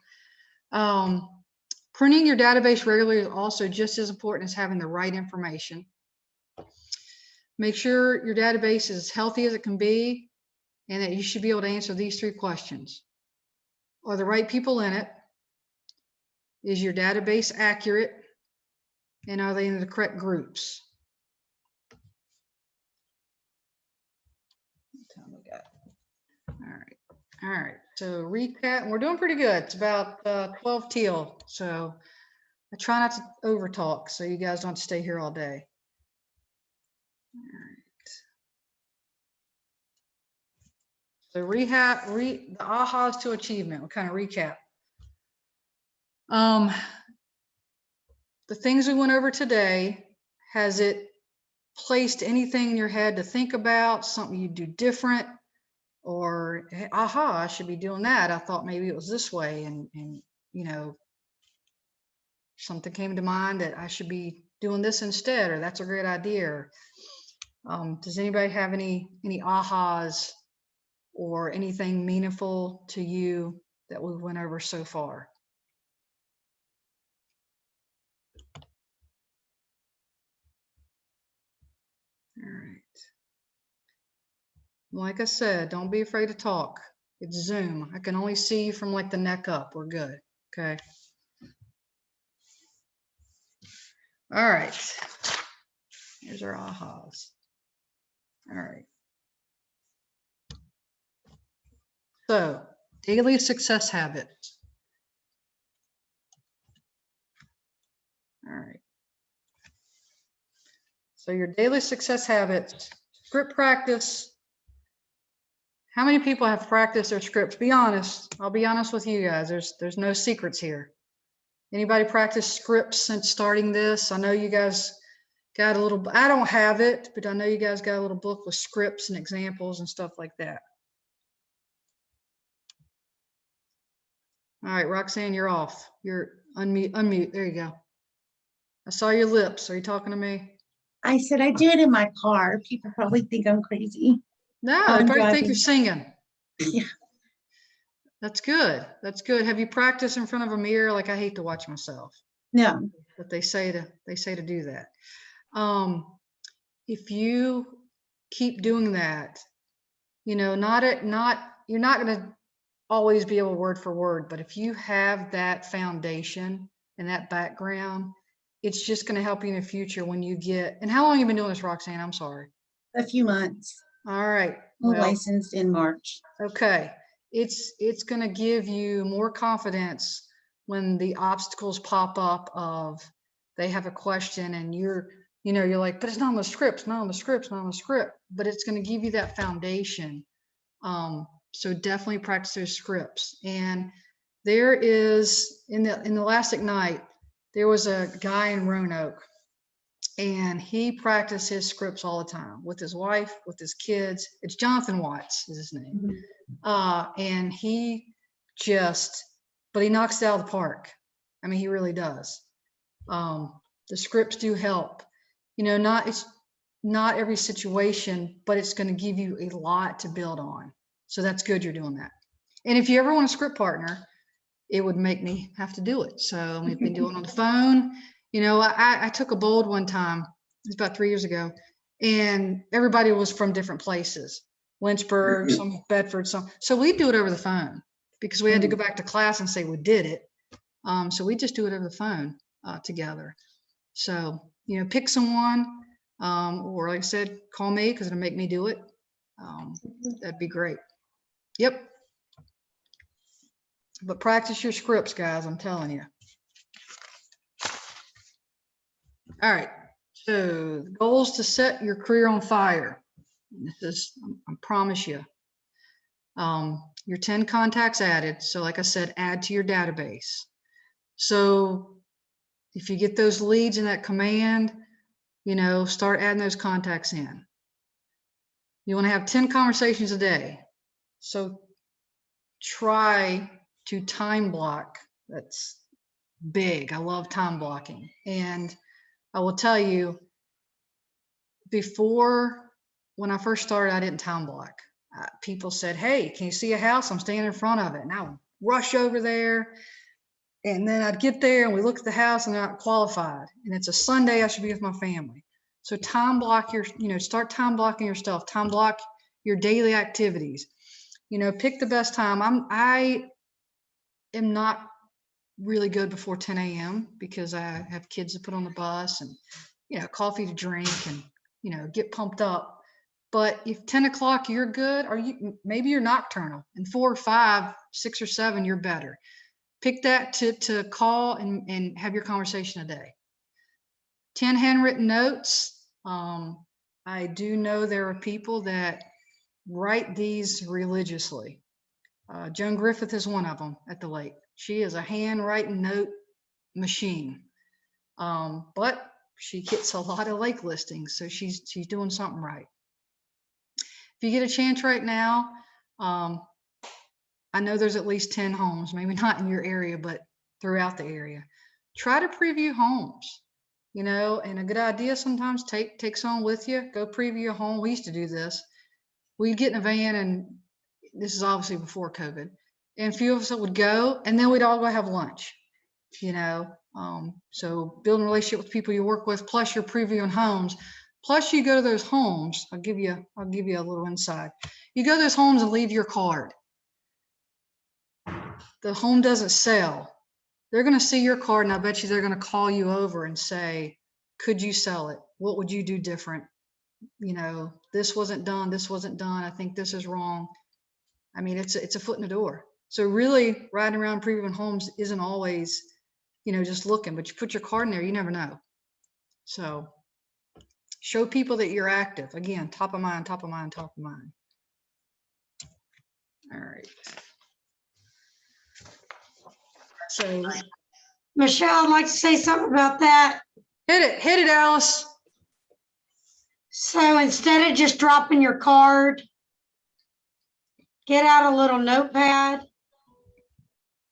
Pruning your database regularly is also just as important as having the right information. Make sure your database is as healthy as it can be and that you should be able to answer these 3 questions. Are the right people in it? Is your database accurate? And are they in the correct groups? What time we got? All right. So recap, we're doing pretty good. It's about 12 till. So I try not to over talk so you guys don't stay here all day. All right. So the ahas to achievement, we'll kind of recap. The things we went over today, has it placed anything in your head to think about, something you do different? Or, hey, aha, I should be doing that. I thought maybe it was this way. And you know, something came to mind that I should be doing this instead, or that's a great idea. Does anybody have any ahas or anything meaningful to you that we went over so far? All right. Like I said, don't be afraid to talk. It's Zoom. I can only see you from like the neck up. We're good. Okay. All right. Here's our ahas. All right. So, daily success habits. All right. So your daily success habits, script practice. How many people have practiced their scripts? Be honest. I'll be honest with you guys. There's no secrets here. Anybody practice scripts since starting this? I know you guys got a little, I don't have it, but I know you guys got a little book with scripts and examples and stuff like that. All right, Roxanne, you're off. You're unmute. There you go. I saw your lips. Are you talking to me? I said I do it in my car. People probably think I'm crazy. No, I'm they probably think driving. you're singing. Yeah. That's good. That's good. Have you practiced in front of a mirror? Like, I hate to watch myself, No, but they say to do that. If you keep doing that, you know, you're not going to always be able word for word, but if you have that foundation and that background, it's just going to help you in the future when you get, and how long have you been doing this, Roxanne? I'm sorry. a few months. All right. I'm Well, licensed in March. okay. It's going to give you more confidence when the obstacles pop up of they have a question and you're like, but it's not on the script, not on the script, not on the script, but it's going to give you that foundation. So definitely practice those scripts. And there is in the last Ignite, there was a guy in Roanoke, and he practiced his scripts all the time with his wife, with his kids. It's Jonathan Watts is his name. And but he knocks it out of the park. I mean, he really does. The scripts do help, you know, it's not every situation, but it's going to give you a lot to build on. So that's good you're doing that. And if you ever want a script partner, it would make me have to do it. So we've been doing it on the phone. You know, I took a bold one time, it was about 3 years ago, and everybody was from different places, Lynchburg, some Bedford, so we do it over the phone because we had to go back to class and say we did it. So we just do it over the phone together. So, you know, pick someone, or like I said, call me because it'll make me do it. That'd be great. Yep. But practice your scripts, guys, I'm telling you. All right. So the goal is to set your career on fire. This is, I promise you. Your 10 contacts added. So like I said, add to your database. So if you get those leads in that command, you know, start adding those contacts in. You want to have 10 conversations a day. So try to time block. That's big. I love time blocking. And I will tell you, before, when I first started, I didn't time block. People said, hey, can you see a house? I'm standing in front of it. And I would rush over there. And then I'd get there and we look at the house and they're not qualified. And it's a Sunday, I should be with my family. So time block start time blocking your stuff. Time block your daily activities. You know, pick the best time. I am not really good before 10 a.m. because I have kids to put on the bus and, you know, coffee to drink and, you know, get pumped up. But if 10 o'clock you're good, or maybe you're nocturnal, and 4 or 5, 6 or 7, you're better. Pick that to call and have your conversation a day. 10 handwritten notes. I do know there are people that write these religiously. Joan Griffith is one of them at the lake. She is a handwriting note machine. But she gets a lot of lake listings, so she's doing something right. If you get a chance right now, I know there's at least 10 homes, maybe not in your area, but throughout the area. Try to preview homes, you know, and a good idea sometimes take someone with you, go preview a home. We used to do this. We'd get in a van, and this is obviously before COVID, and a few of us would go, and then we'd all go have lunch, you know. So building a relationship with people you work with, plus you're previewing homes, plus you go to those homes. I'll give you a little insight. You go to those homes and leave your card. The home doesn't sell. They're going to see your card, and I bet you they're going to call you over and say, could you sell it? What would you do different? You know, this wasn't done. This wasn't done. I think this is wrong. I mean, it's a foot in the door. So really riding around previewing homes isn't always, you know, just looking, but you put your card in there, you never know. So show people that you're active. Again, top of mind, top of mind, top of mind. All right. So Michelle, I'd like to say something about that. hit it, Alice. So instead of just dropping your card, get out a little notepad,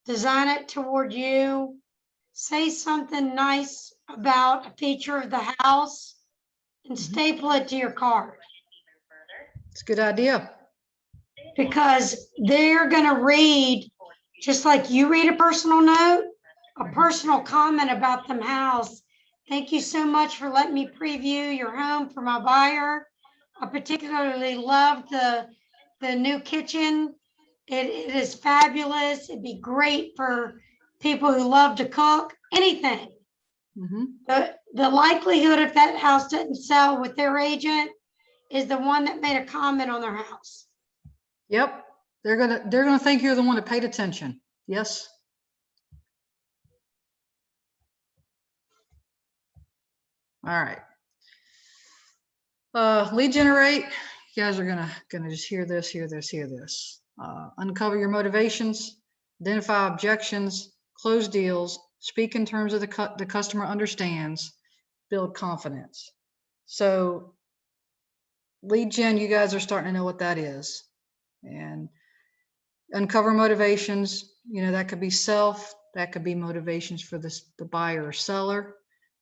design it toward you, say something nice about a feature of the house, and staple it to your card. It's a good idea. Because they're gonna read, just like you read a personal note, a personal comment about them house. Thank you so much for letting me preview your home for my buyer. I particularly loved the new kitchen. It is fabulous. It'd be great for people who love to cook, anything. Mm-hmm. The likelihood if that house didn't sell with their agent is the one that made a comment on their house. Yep. They're gonna think you're the one that paid attention. Yes. All right. Lead generate. You guys are gonna just hear this. Uncover your motivations, identify objections, close deals, speak in terms of the customer understands, build confidence. So lead gen, you guys are starting to know what that is. And uncover motivations, you know, that could be self, that could be motivations for the buyer or seller.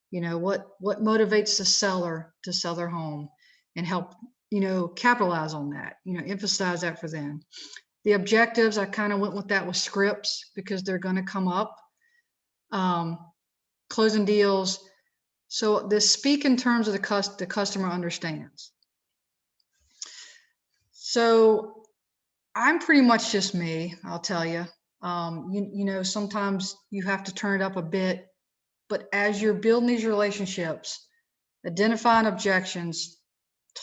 You know, what motivates the seller to sell their home, and help, you know, capitalize on that, you know, emphasize that for them. The objectives, I kind of went with that with scripts because they're going to come up. Closing deals. So this speak in terms of the customer understands. So I'm pretty much just me, I'll tell you. You know, sometimes you have to turn it up a bit, but as you're building these relationships, identifying objections,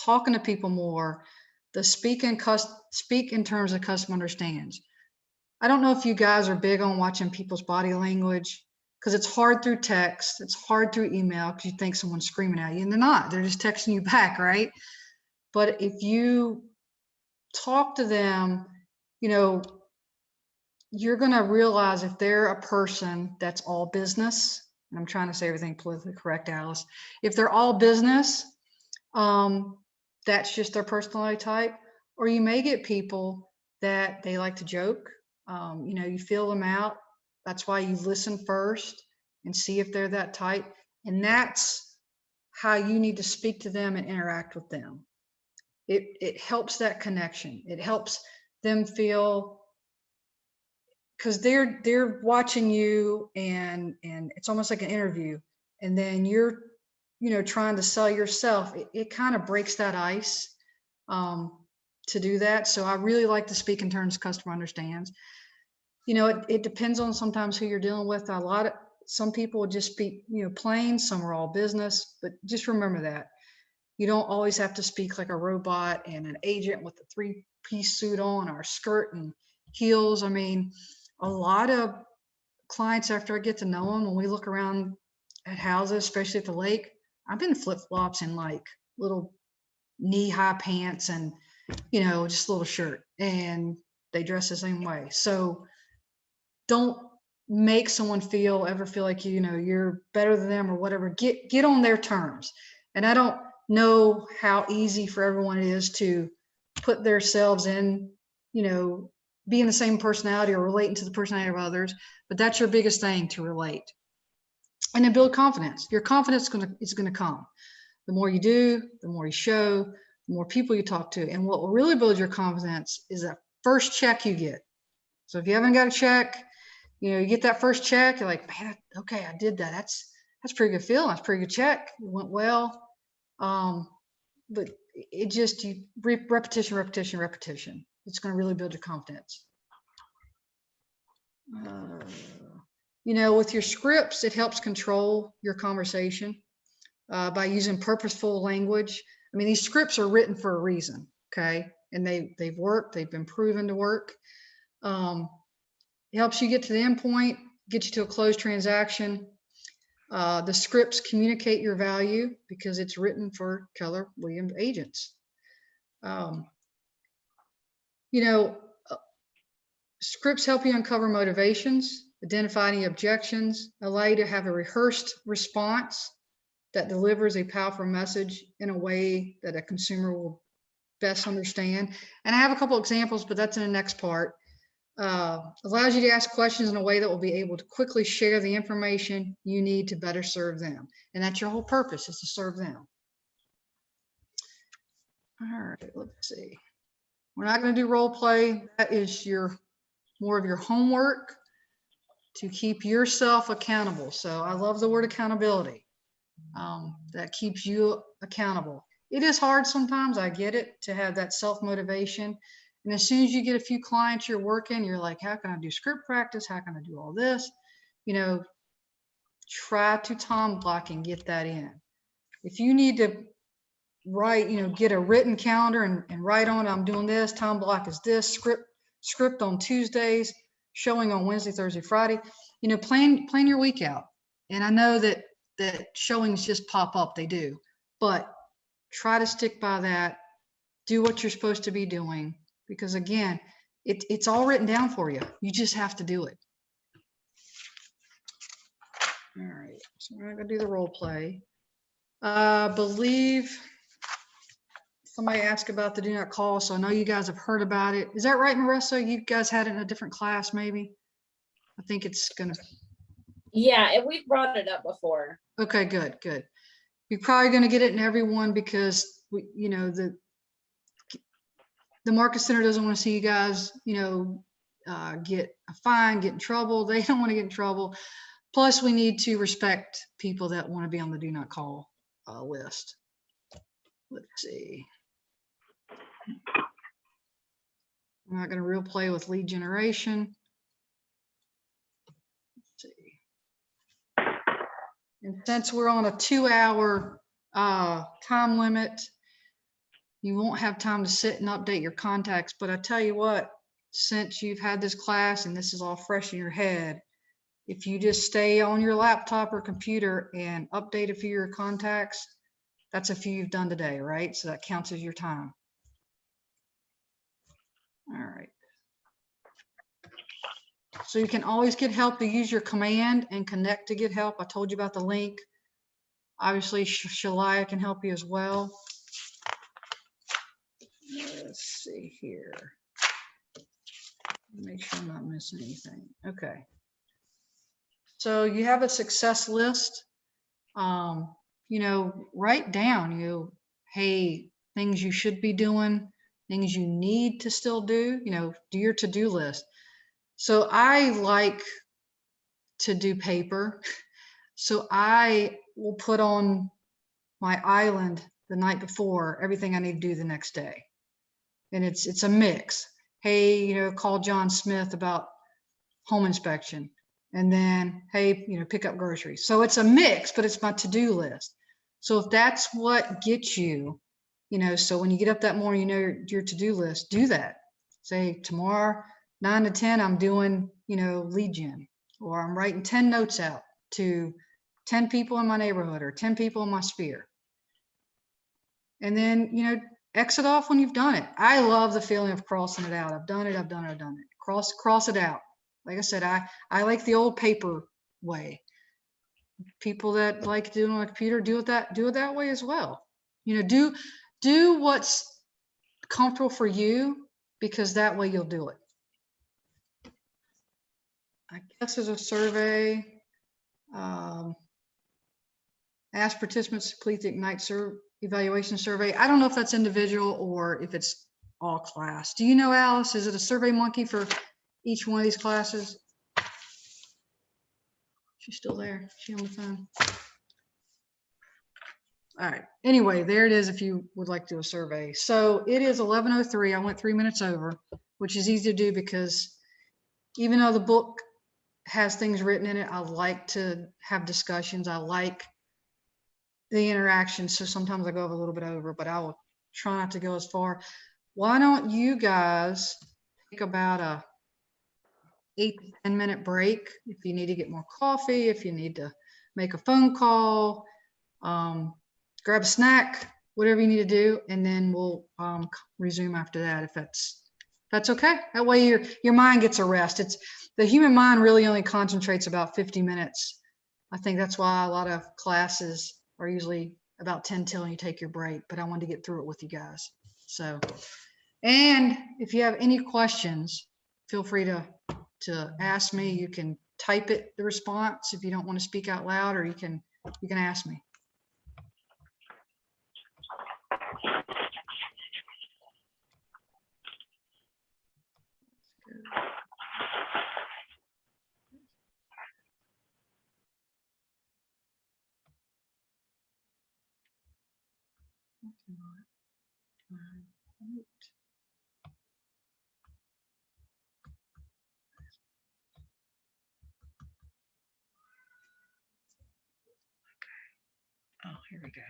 talking to people more, the speak in terms of customer understands. I don't know if you guys are big on watching people's body language, because it's hard through text, it's hard through email, because you think someone's screaming at you, and they're not. They're just texting you back, right? But if you talk to them, you know, you're going to realize if they're a person that's all business, and I'm trying to say everything politically correct, Alice, if they're all business, that's just their personality type. Or you may get people that they like to joke. You know, you feel them out. That's why you listen first and see if they're that type. And that's how you need to speak to them and interact with them. It helps that connection. It helps them feel, because they're watching you, and it's almost like an interview, and then you're, you know, trying to sell yourself. It kind of breaks that ice to do that. So I really like to speak in terms customer understands. You know, it depends on sometimes who you're dealing with. Some people would just speak, you know, plain, some are all business, but just remember that you don't always have to speak like a robot and an agent with a 3-piece suit on, or a skirt and heels. I mean, a lot of clients, after I get to know them, when we look around at houses, especially at the lake, I've been flip-flops and like little knee-high pants, and just a little shirt, and they dress the same way. So don't make someone ever feel like, you're better than them or whatever. Get on their terms. And I don't know how easy for everyone it is to put themselves in, being the same personality or relating to the personality of others, but that's your biggest thing, to relate. And then build confidence. Your confidence is gonna come. The more you do, the more you show, the more people you talk to. And what will really build your confidence is that first check you get. So if you haven't got a check, you get that first check, you're like, man, okay, I did that. That's pretty good feeling. That's pretty good check. It went well. But it just, repetition. It's going to really build your confidence. With your scripts, it helps control your conversation by using purposeful language. I mean, these scripts are written for a reason, okay? And they've worked. They've been proven to work. It helps you get to the end point, get you to a closed transaction. The scripts communicate your value because it's written for Keller Williams agents. Scripts help you uncover motivations, identify any objections, allow you to have a rehearsed response that delivers a powerful message in a way that a consumer will best understand. And I have a couple examples, but that's in the next part. Allows you to ask questions in a way that will be able to quickly share the information you need to better serve them. And that's your whole purpose, is to serve them. All right, let's see. We're not going to do role play. That is more of your homework to keep yourself accountable. So I love the word accountability. That keeps you accountable. It is hard sometimes, I get it, to have that self-motivation. And as soon as you get a few clients you're working, you're like, how can I do script practice? How can I do all this? Try to time block and get that in. If you need to write, get a written calendar and write on, I'm doing this, time block is this, script on Tuesdays, showing on Wednesday, Thursday, Friday, plan your week out. And I know that showings just pop up, they do, but try to stick by that. Do what you're supposed to be doing. Because again, it's all written down for you. You just have to do it. All right, so we're not gonna do the role play. Believe somebody asked about the do not call, so I know you guys have heard about it. Is that right, Marissa? You guys had it in a different class, maybe? I think it's gonna. Yeah, and we've brought it up before. Okay, good. You're probably gonna get it in everyone because the Market Center doesn't want to see you guys, get a fine, get in trouble. They don't want to get in trouble. Plus, we need to respect people that want to be on the do not call list. Let's see. I'm not going to real play with lead generation. Let's see. And since we're on a 2-hour time limit, you won't have time to sit and update your contacts. But I tell you what, since you've had this class and this is all fresh in your head, if you just stay on your laptop or computer and update a few of your contacts, that's a few you've done today, right? So that counts as your time. All right. So you can always get help. You use your command and connect to get help. I told you about the link. Obviously, Shalaya can help you as well. Let's see here. Make sure I'm not missing anything. Okay. So you have a success list. Write down, hey, things you should be doing, things you need to still do, do your to-do list. So I like to do paper. So I will put on my island the night before everything I need to do the next day. And it's a mix. Hey, call John Smith about home inspection. And then, hey, pick up groceries. So it's a mix, but it's my to-do list. So if that's what gets you, so when you get up that morning, your to-do list, do that. Say tomorrow, 9 to 10, I'm doing, lead gen, or I'm writing 10 notes out to 10 people in my neighborhood or 10 people in my sphere. And then, X it off when you've done it. I love the feeling of crossing it out. I've done it, I've done it, I've done it. Cross it out. Like I said, I like the old paper way. People that like doing on a computer, do it that way as well. You know, do what's comfortable for you, because that way you'll do it. I guess there's a survey. Ask participants to complete the Ignite evaluation survey. I don't know if that's individual or if it's all class. Do you know, Alice? Is it a Survey Monkey for each one of these classes? She's still there. She on the phone. All right. Anyway, there it is if you would like to do a survey. So it is 11:03. I went 3 minutes over, which is easy to do because even though the book has things written in it, I like to have discussions. I like the interaction. So sometimes I go a little bit over, but I will try not to go as far. Why don't you guys take about a 8 to 10 minute break if you need to get more coffee, if you need to make a phone call, grab a snack, whatever you need to do, and then we'll resume after that if that's okay. That way your mind gets a rest. It's the human mind really only concentrates about 50 minutes. I think that's why a lot of classes are usually about 10 till you take your break, but I wanted to get through it with you guys. So, and if you have any questions, feel free to ask me. You can type it, the response, if you don't want to speak out loud, or you can ask me. Oh, here we go.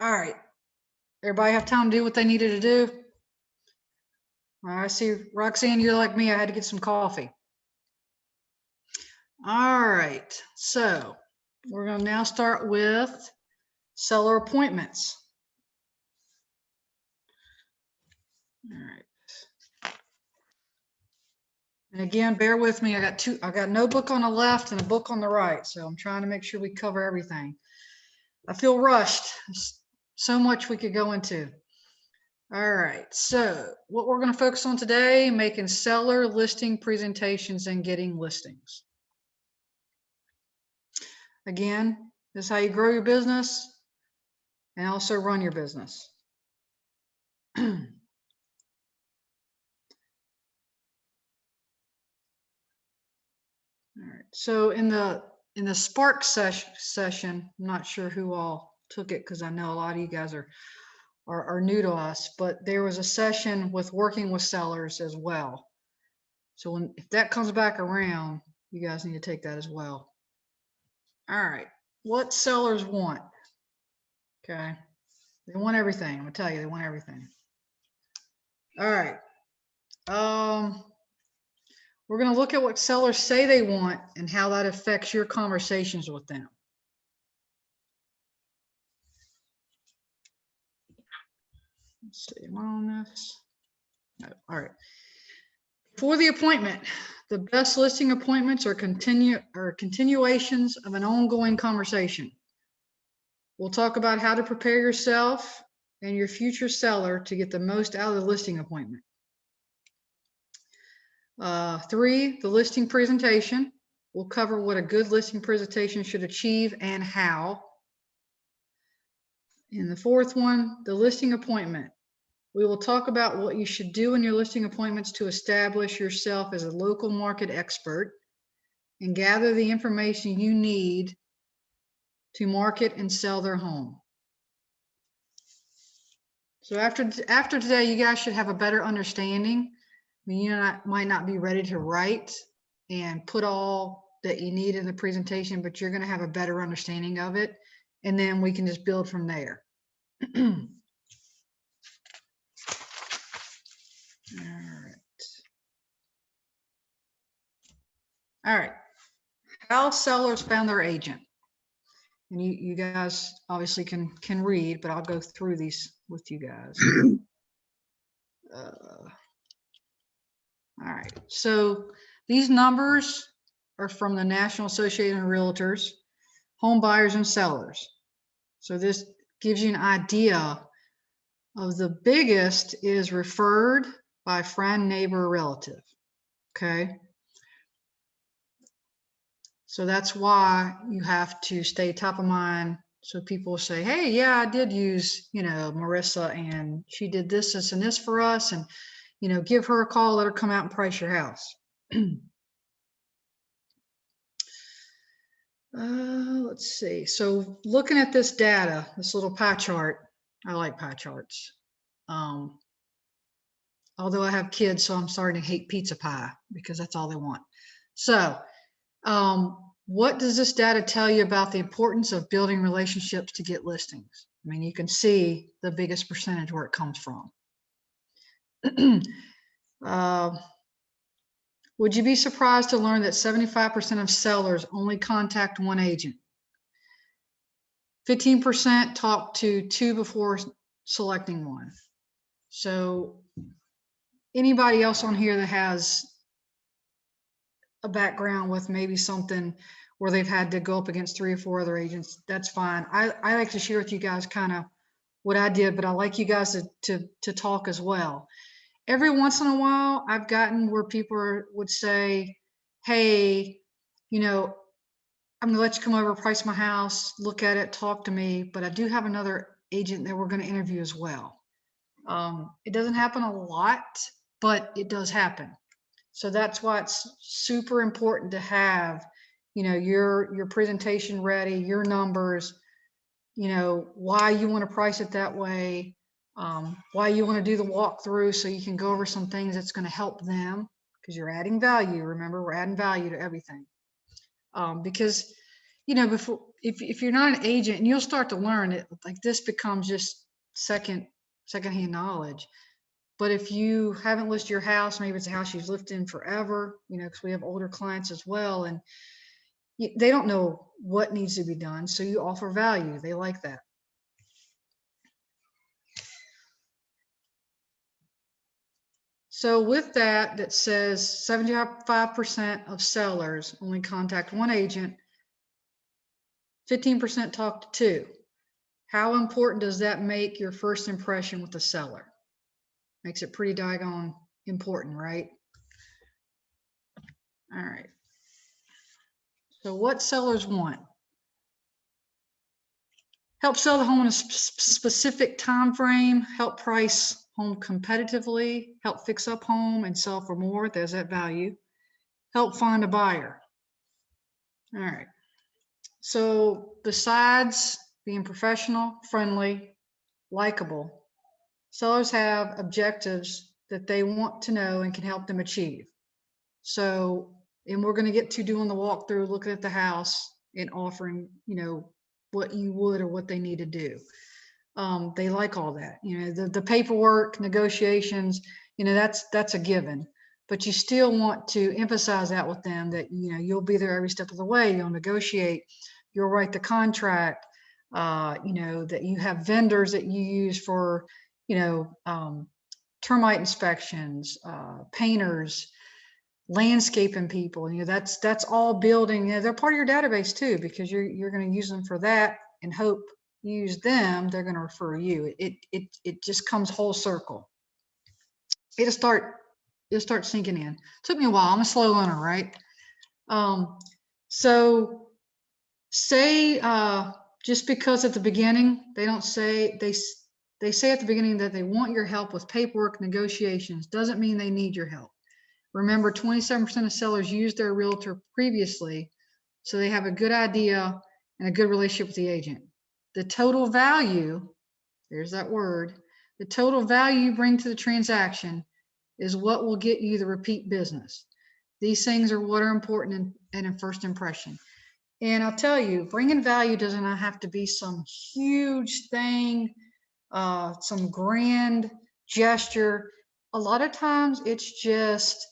All right. Everybody have time to do what they needed to do? All right, I see Roxanne, you're like me. I had to get some coffee. All right, so we're gonna now start with seller appointments. All right. And again, bear with me. I got a notebook on the left and a book on the right. So I'm trying to make sure we cover everything. I feel rushed. There's so much we could go into. All right, so what we're going to focus on today, making seller listing presentations and getting listings. Again, this is how you grow your business and also run your business. All right, so in the Spark session, I'm not sure who all took it because I know a lot of you guys are new to us, but there was a session with working with sellers as well. So if that comes back around, you guys need to take that as well. All right, what sellers want? Okay, they want everything. I'm gonna tell you, they want everything. All right, we're gonna look at what sellers say they want and how that affects your conversations with them. Let's see, am I on this? No. All right. For the appointment, the best listing appointments are continuations of an ongoing conversation. We'll talk about how to prepare yourself and your future seller to get the most out of the listing appointment. 3, the listing presentation. We'll cover what a good listing presentation should achieve and how. And the 4th one, the listing appointment. We will talk about what you should do in your listing appointments to establish yourself as a local market expert and gather the information you need to market and sell their home. So after today, you guys should have a better understanding. I mean, you might not be ready to write and put all that you need in the presentation, but you're going to have a better understanding of it. And then we can just build from there. All right. How sellers found their agent. And you guys obviously can read, but I'll go through these with you guys. All right. So these numbers are from the National Association of Realtors, home buyers and sellers. So this gives you an idea of the biggest is referred by friend, neighbor, relative. Okay. So that's why you have to stay top of mind. So people say, hey, yeah, I did use, Marissa, and she did this, this, and this for us. And, give her a call, let her come out and price your house. Let's see. So looking at this data, this little pie chart, I like pie charts. Although I have kids, so I'm starting to hate pizza pie because that's all they want. So what does this data tell you about the importance of building relationships to get listings? I mean, you can see the biggest percentage where it comes from. Would you be surprised to learn that 75% of sellers only contact one agent? 15% talk to 2 before selecting one. So anybody else on here that has a background with maybe something where they've had to go up against 3 or 4 other agents, that's fine. I like to share with you guys kind of what I did, but I like you guys to talk as well. Every once in a while, I've gotten where people would say, hey, I'm going to let you come over, price my house, look at it, talk to me, but I do have another agent that we're going to interview as well. It doesn't happen a lot, but it does happen. So that's why it's super important to have, your presentation ready, your numbers, why you want to price it that way, why you want to do the walkthrough so you can go over some things that's going to help them because you're adding value. Remember, we're adding value to everything. Because you know, before, if you're not an agent, and you'll start to learn it, like this becomes just secondhand knowledge. But if you haven't listed your house, maybe it's a house you've lived in forever, you know, because we have older clients as well, and they don't know what needs to be done. So you offer value. They like that. So with that, that says 75% of sellers only contact one agent, 15% talk to two. How important does that make your first impression with the seller? Makes it pretty doggone important, right? All right. So what sellers want? Help sell the home in a specific time frame, help price home competitively, help fix up home and sell for more. There's that value. Help find a buyer. All right. So besides being professional, friendly, likable, sellers have objectives that they want to know and can help them achieve. So, and we're going to get to doing the walkthrough, looking at the house and offering, you know, what you would or what they need to do. They like all that, you know, the paperwork, negotiations, you know, that's a given, but you still want to emphasize that with them, that, you know, you'll be there every step of the way. You'll negotiate, you'll write the contract, you know, that you have vendors that you use for, you know, termite inspections, painters, landscaping people, you know, that's all building. You know, they're part of your database too, because you're going to use them for that and hope you use them, they're going to refer you. It just comes whole circle. It'll start sinking in. Took me a while. I'm a slow learner, right? So say just because at the beginning they don't say, they say at the beginning that they want your help with paperwork negotiations, doesn't mean they need your help. Remember, 27% of sellers used their realtor previously, so they have a good idea and a good relationship with the agent. The total value, there's that word, the total value you bring to the transaction is what will get you the repeat business. These things are what are important in a first impression. And I'll tell you, bringing value doesn't have to be some huge thing, some grand gesture. A lot of times it's just,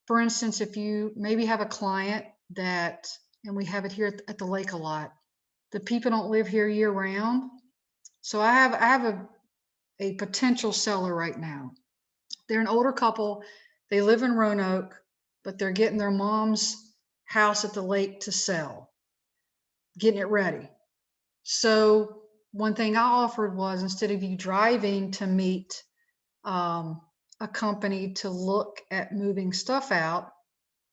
for instance, if you maybe have a client that, and we have it here at the lake a lot, the people don't live here year round. So I have a potential seller right now. They're an older couple. They live in Roanoke, but they're getting their mom's house at the lake to sell, getting it ready. So one thing I offered was, instead of you driving to meet a company to look at moving stuff out,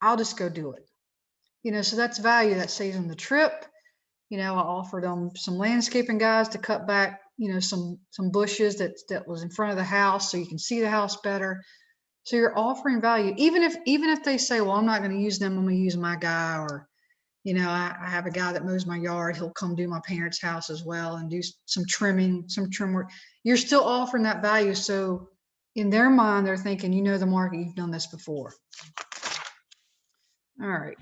I'll just go do it. You know, so that's value. That saves them the trip. You know, I offered them some landscaping guys to cut back, you know, some bushes that was in front of the house so you can see the house better. So you're offering value, even if they say, well, I'm not going to use them, I'm going to use my guy, or, you know, I have a guy that mows my yard, he'll come do my parents' house as well and do some trim work. You're still offering that value. So in their mind, they're thinking, you know, the market, you've done this before. All right.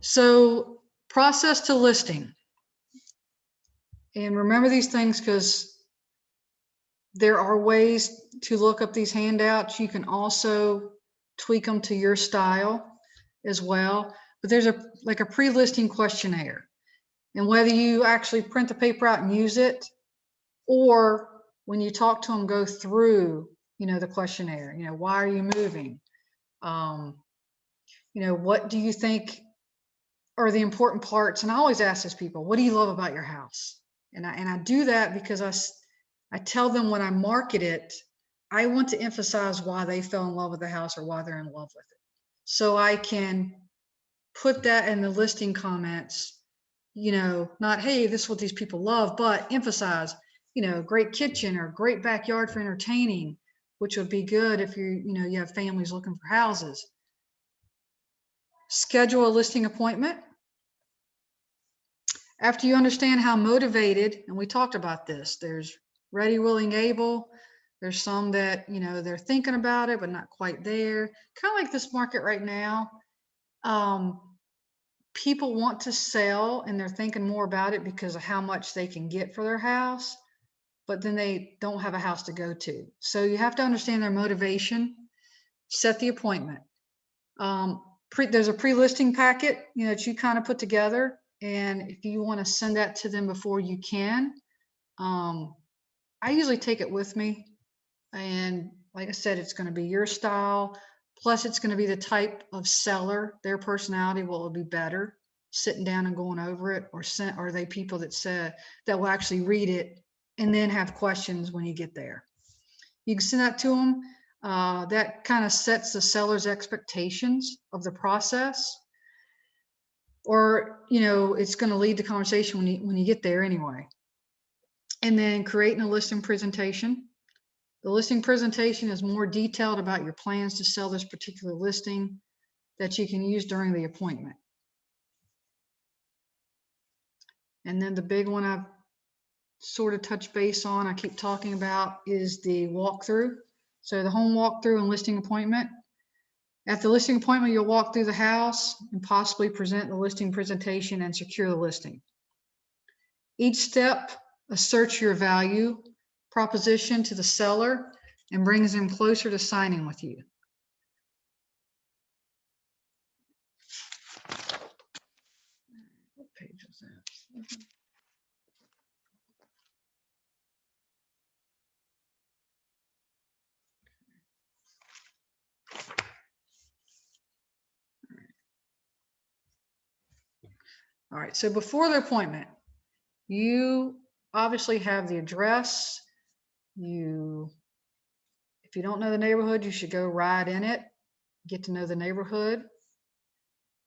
So process to listing. And remember these things, because there are ways to look up these handouts. You can also tweak them to your style as well. But there's like a pre-listing questionnaire. And whether you actually print the paper out and use it, or when you talk to them, go through, you know, the questionnaire, you know, why are you moving? You know, what do you think are the important parts? And I always ask these people, what do you love about your house? And I do that because I tell them when I market it, I want to emphasize why they fell in love with the house or why they're in love with it. So I can put that in the listing comments, you know, not, hey, this is what these people love, but emphasize, you know, great kitchen or great backyard for entertaining, which would be good if you know, you have families looking for houses. Schedule a listing appointment. After you understand how motivated, and we talked about this, there's ready, willing, able, There's some that, they're thinking about it, but not quite there. Kind of like this market right now. People want to sell and they're thinking more about it because of how much they can get for their house, but then they don't have a house to go to. So you have to understand their motivation, set the appointment. There's a pre-listing packet, that you kind of put together. And if you want to send that to them before you can, I usually take it with me. And like I said, it's going to be your style. Plus it's going to be the type of seller, their personality will be better sitting down and going over it, or are they people that will actually read it and then have questions when you get there. You can send that to them. That kind of sets the seller's expectations of the process, or, it's going to lead to conversation when you get there anyway. And then creating a listing presentation. The listing presentation is more detailed about your plans to sell this particular listing that you can use during the appointment. And then the big one I've sort of touched base on, I keep talking about, is the walkthrough. So the home walkthrough and listing appointment. At the listing appointment, you'll walk through the house and possibly present the listing presentation and secure the listing. Each step asserts your value proposition to the seller and brings them closer to signing with you. What page is that? All right, so before the appointment, you obviously have the address. If you don't know the neighborhood, you should go ride in it, get to know the neighborhood.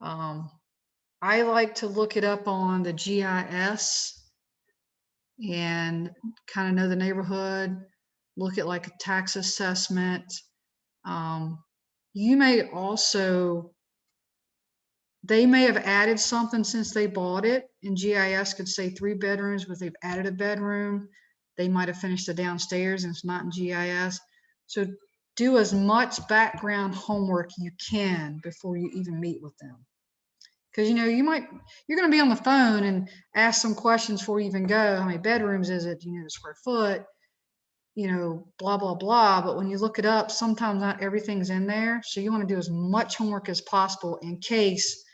I like to look it up on the GIS and kind of know the neighborhood, look at like a tax assessment. You may also, they may have added something since they bought it, and GIS could say 3 bedrooms, but they've added a bedroom. They might have finished the downstairs and it's not in GIS. So do as much background homework you can before you even meet with them. Because you're going to be on the phone and ask some questions before you even go. How many bedrooms is it? The square foot, blah, blah, blah. But when you look it up, sometimes not everything's in there. So you want to do as much homework as possible in case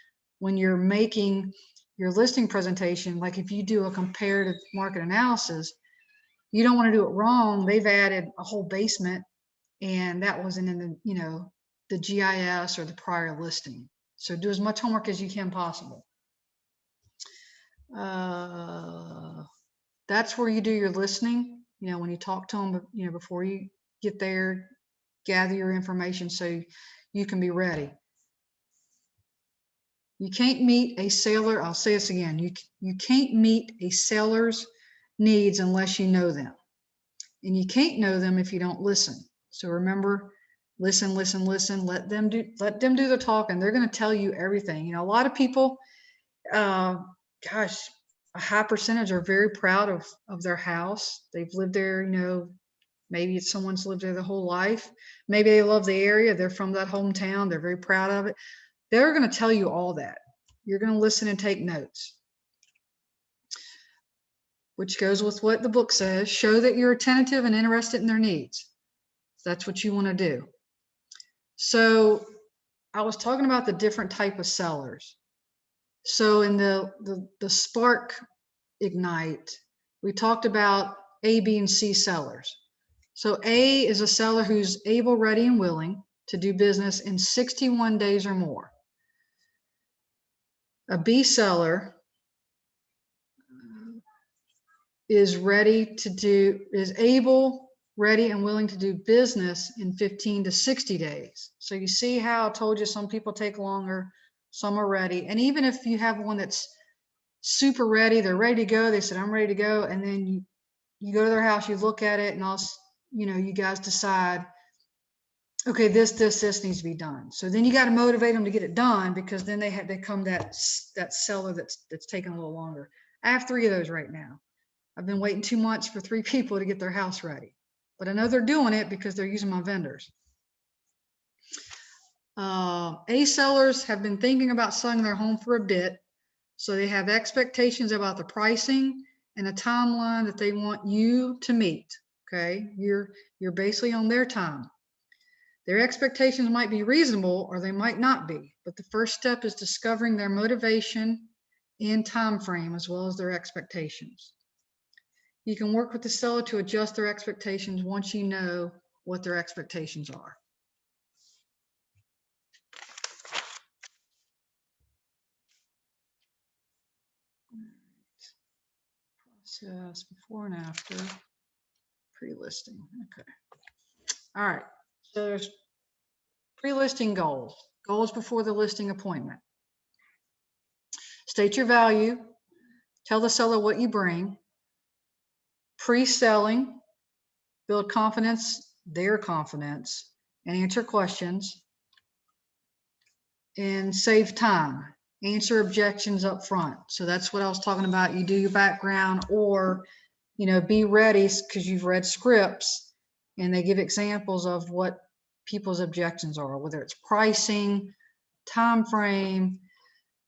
when you're making your listing presentation, like if you do a comparative market analysis, you don't want to do it wrong. They've added a whole basement and that wasn't in the GIS or the prior listing. So do as much homework as you can possible. That's where you do your listening. When you talk to them, before you get there, gather your information so you can be ready. You can't meet a seller. I'll say this again. You can't meet a seller's needs unless you know them. And you can't know them if you don't listen. So remember, listen, listen, listen, let them do the talking. They're going to tell you everything. A lot of people, a high percentage are very proud of their house. They've lived there, maybe it's someone's lived there their whole life. Maybe they love the area. They're from that hometown. They're very proud of it. They're going to tell you all that. You're going to listen and take notes, which goes with what the book says. Show that you're attentive and interested in their needs. That's what you want to do. So I was talking about the different type of sellers. So in the Spark Ignite, we talked about A, B, and C sellers. So A is a seller who's able, ready, and willing to do business in 61 days or more. A B seller is able, ready, and willing to do business in 15 to 60 days. So you see how I told you some people take longer, some are ready. And even if you have one that's super ready, they're ready to go, they said, I'm ready to go. And then you go to their house, you look at it, and you guys decide, okay, this needs to be done. So then you got to motivate them to get it done, because then they come that seller that's taking a little longer. I have 3 of those right now. I've been waiting 2 months for 3 people to get their house ready. but I know they're doing it because they're using my vendors. A sellers have been thinking about selling their home for a bit, so they have expectations about the pricing and a timeline that they want you to meet. Okay, you're basically on their time. Their expectations might be reasonable or they might not be, but the first step is discovering their motivation and time frame as well as their expectations. You can work with the seller to adjust their expectations once you know what their expectations are. Process before and after pre-listing. Okay. All right. So there's pre-listing goals. Goals before the listing appointment. State your value. Tell the seller what you bring. Pre-selling. Build confidence, their confidence, and answer questions. And save time. Answer objections up front. So that's what I was talking about. You do your background, or, you know, be ready because you've read scripts and they give examples of what people's objections are, whether it's pricing, time frame,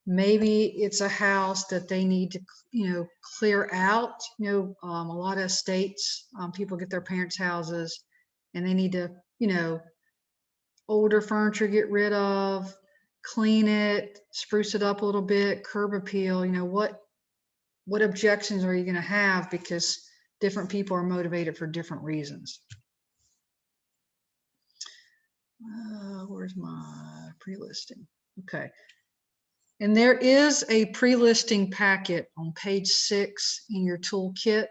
maybe it's a house that they need to, you know, clear out. You know, a lot of estates, people get their parents' houses and they need to, you know, older furniture get rid of, clean it, spruce it up a little bit, curb appeal. You know, what objections are you going to have, because different people are motivated for different reasons. Where's my pre-listing? Okay. And there is a pre-listing packet on page 6 in your toolkit.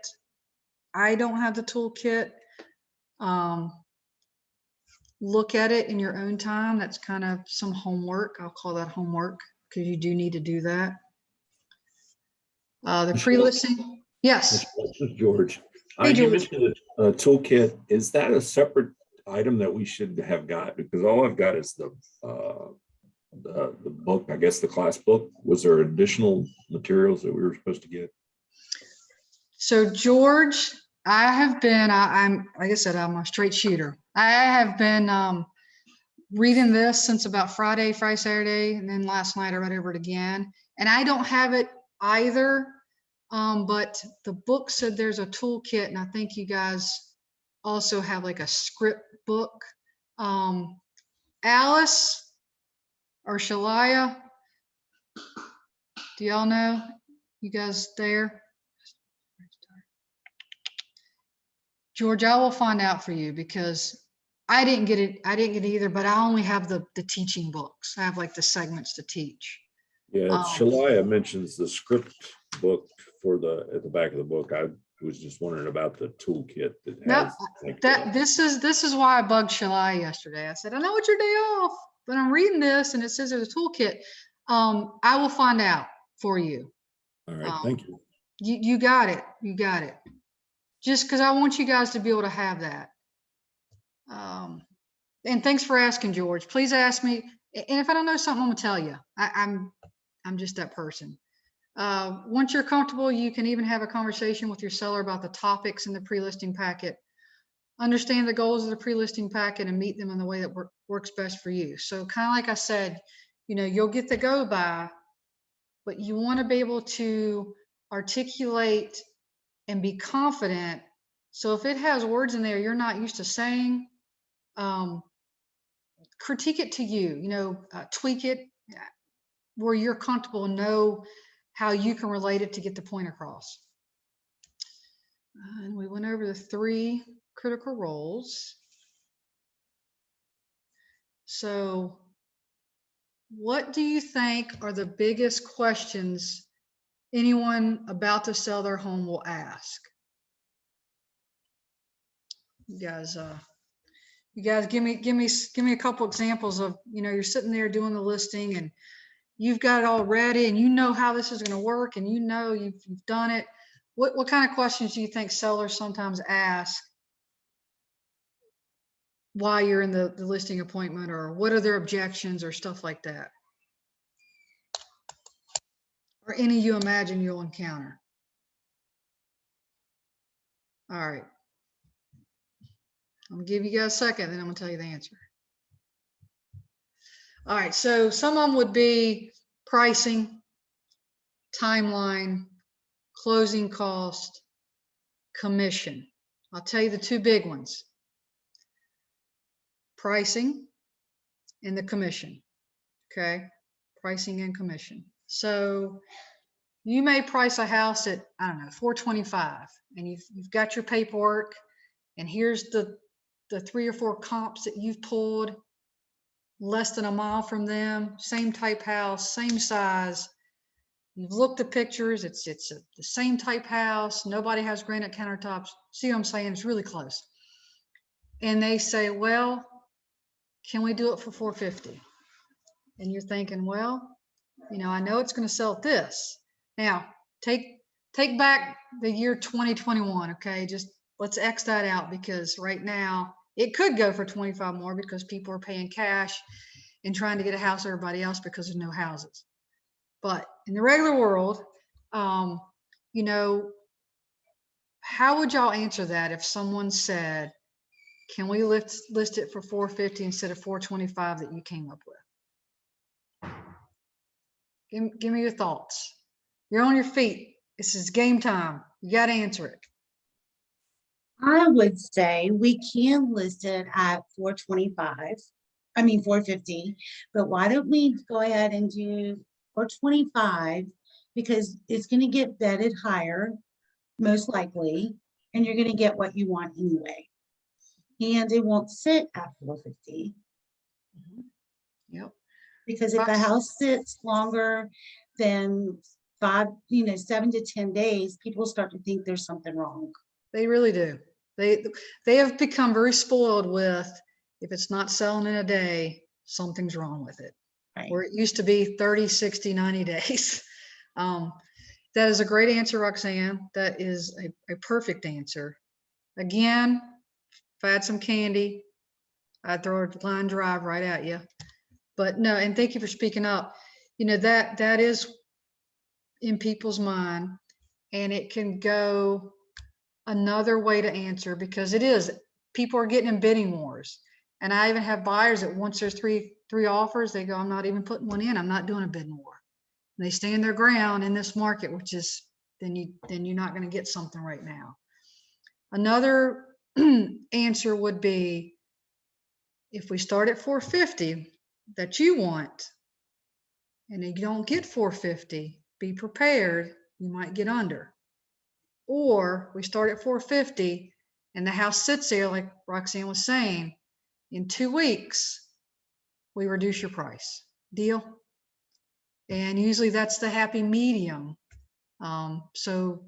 I don't have the toolkit. Look at it in your own time. That's kind of some homework. I'll call that homework because you do need to do that. The pre-listing, yes. This is George. Hey, You George. mentioned a toolkit. Is that a separate item that we should have got? Because all I've got is the book, I guess the class book. Was there additional materials that we were supposed to get? So George, I have been, I'm, like I said, I'm a straight shooter. I have been reading this since about Friday, Saturday, and then last night I read over it again. And I don't have it either, but the book said there's a toolkit, and I think you guys also have like a script book. Alice or Shalaya, do y'all know? You guys there? George, I will find out for you because I didn't get it. I didn't get it either, but I only have the teaching books. I have like the segments to teach. Yeah, Shalaya mentions the script book at the back of the book. I was just wondering about the toolkit that No, has like this is why I bugged Shalaya yesterday. I said, I know it's your day off, but I'm reading this and it says there's a toolkit. I will find out for you. All right, thank you. You got it. You got it. Just because I want you guys to be able to have that. And thanks for asking, George. Please ask me. And if I don't know something, I'm gonna tell you. I'm just that person. Once you're comfortable, you can even have a conversation with your seller about the topics in the pre-listing packet. Understand the goals of the pre-listing packet and meet them in the way that works best for you. So kind of like I said, you know, you'll get the go by, but you want to be able to articulate and be confident. So if it has words in there you're not used to saying, critique it to you, you know, tweak it where you're comfortable and know how you can relate it to get the point across. And we went over the 3 critical roles. So what do you think are the biggest questions anyone about to sell their home will ask? You guys give me a couple examples of, you know, you're sitting there doing the listing and you've got it all ready and you know how this is going to work and you know you've done it. What kind of questions do you think sellers sometimes ask while you're in the listing appointment, or what are their objections or stuff like that? Or any you imagine you'll encounter? All right. I'm gonna give you guys a second, then I'm gonna tell you the answer. All right, so some of them would be pricing, timeline, closing cost, commission. I'll tell you the two big ones. Pricing and the commission, okay? Pricing and commission. So you may price a house at, I don't know, 425, and you've got your paperwork, and here's the 3 or 4 comps that you've pulled less than a mile from them, same type house, same size. You've looked at pictures, it's the same type house, nobody has granite countertops. See what I'm saying? It's really close. And they say, well, can we do it for 450? And you're thinking, well, I know it's going to sell at this. Now, take back the year 2021, okay? Just let's X that out, because right now it could go for 25 more because people are paying cash and trying to get a house for everybody else because there's no houses. But in the regular world, how would y'all answer that if someone said, can we list it for 450 instead of 425 that you came up with? Give me your thoughts. You're on your feet. This is game time. You got to answer it. I would say we can list it at 450, but why don't we go ahead and do 425, because it's going to get vetted higher, most likely, and you're going to get what you want anyway. And it won't sit at 450. Yep. Because if the house sits longer than 7 to 10 days, people start to think there's something wrong. They really do. They have become very spoiled with, if it's not selling in a day, something's wrong with it. Right. Where it used to be 30, 60, 90 days. That is a great answer, Roxanne. That is a perfect answer. Again, if I had some candy, I'd throw a line drive right at you. But no, and thank you for speaking up. That is in people's mind, and it can go another way to answer, because people are getting in bidding wars. And I even have buyers that once there's three offers, they go, I'm not even putting one in. I'm not doing a bidding war. And they stand their ground in this market, which is, then you're not going to get something right now. Another answer would be, if we start at 450 that you want, and you don't get 450, be prepared, you might get under. Or we start at 450 and the house sits there, like Roxanne was saying, in 2 weeks, we reduce your price. Deal? And usually that's the happy medium. So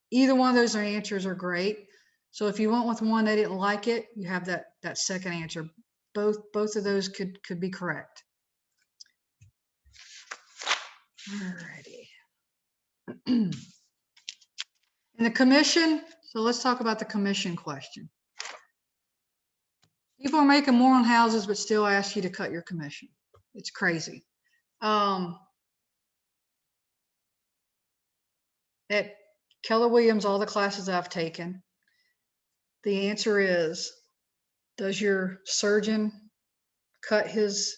either one of those answers are great. So if you went with one, they didn't like it, you have that second answer. Both of those could be correct. Alrighty. And the commission, so let's talk about the commission question. People are making more on houses, but still ask you to cut your commission. It's crazy. At Keller Williams, all the classes I've taken, the answer is, does your surgeon cut his,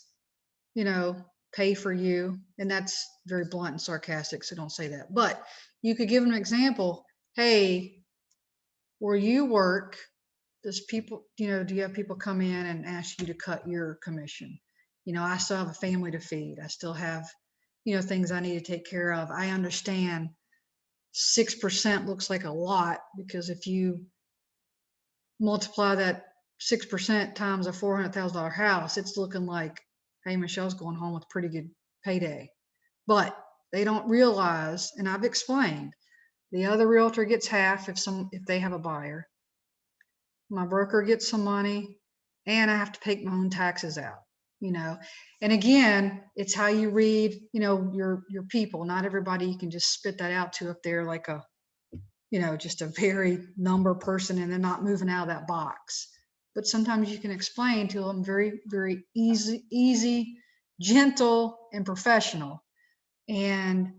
pay for you? And that's very blunt and sarcastic, so don't say that. But you could give them an example. Hey, where you work, do you have people come in and ask you to cut your commission? I still have a family to feed. I still have, things I need to take care of. I understand 6% looks like a lot, because if you multiply that 6% times a $400,000 house, it's looking like, hey, Michelle's going home with a pretty good payday. But they don't realize, and I've explained, the other realtor gets half if they have a buyer. My broker gets some money, and I have to take my own taxes out, And again, it's how you read, your people. Not everybody you can just spit that out to if they're like a, just a very number person and they're not moving out of that box. But sometimes you can explain to them very, very easy, gentle, and professional. And,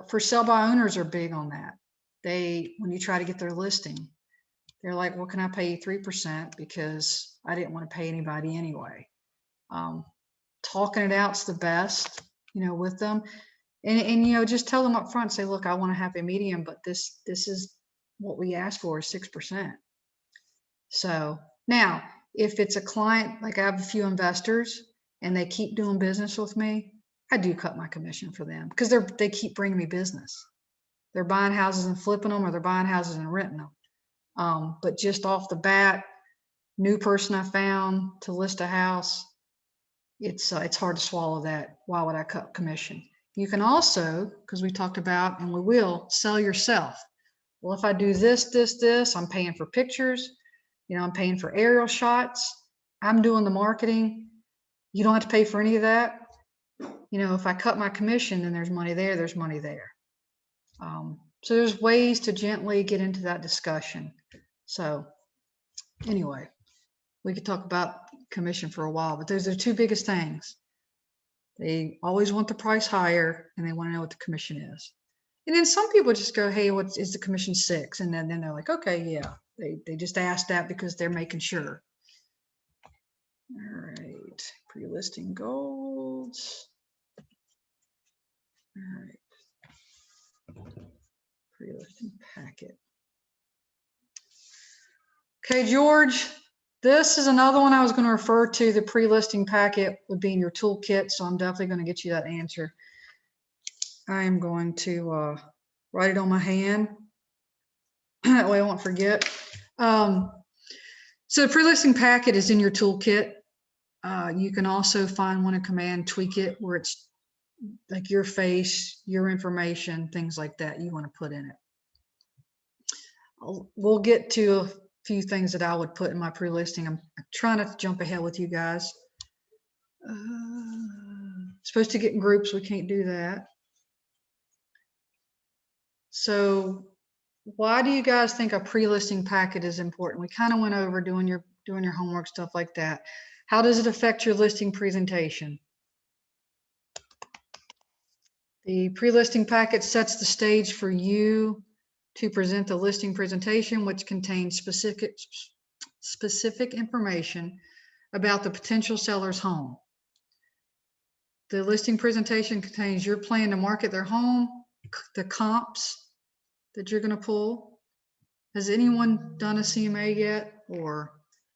for sell by owners are big on that. When you try to get their listing, they're like, well, can I pay you 3%? Because I didn't want to pay anybody anyway. Talking it out's the best, with them. And just tell them up front, say, look, I want to have a medium, but this is what we asked for, is 6%. So now, if it's a client, like I have a few investors and they keep doing business with me, I do cut my commission for them because they keep bringing me business. They're buying houses and flipping them, or they're buying houses and renting them. But just off the bat, new person I found to list a house, it's hard to swallow that. Why would I cut commission? You can also, because we talked about, and we will, sell yourself. Well, if I do this, I'm paying for pictures, I'm paying for aerial shots, I'm doing the marketing. You don't have to pay for any of that. If I cut my commission, then there's money there, there's money there. So there's ways to gently get into that discussion. So anyway, we could talk about commission for a while, but those are the two biggest things. They always want the price higher and they want to know what the commission is. And then some people just go, hey, what is the commission 6? And then they're like, okay, yeah, they just asked that because they're making sure. All right, pre-listing goals. All right, pre-listing packet. Okay, George, this is another one I was going to refer to. The pre-listing packet would be in your toolkit, so I'm definitely going to get you that answer. I am going to write it on my hand. That way I won't forget. So the pre-listing packet is in your toolkit. You can also find one in Command, tweak it, where it's like your face, your information, things like that you want to put in it. We'll get to a few things that I would put in my pre-listing. I'm trying not to jump ahead with you guys. Supposed to get in groups, we can't do that. So why do you guys think a pre-listing packet is important? We kind of went over doing your homework, stuff like that. How does it affect your listing presentation? The pre-listing packet sets the stage for you to present the listing presentation, which contains specific information about the potential seller's home. The listing presentation contains your plan to market their home, the comps that you're going to pull. Has anyone done a CMA yet or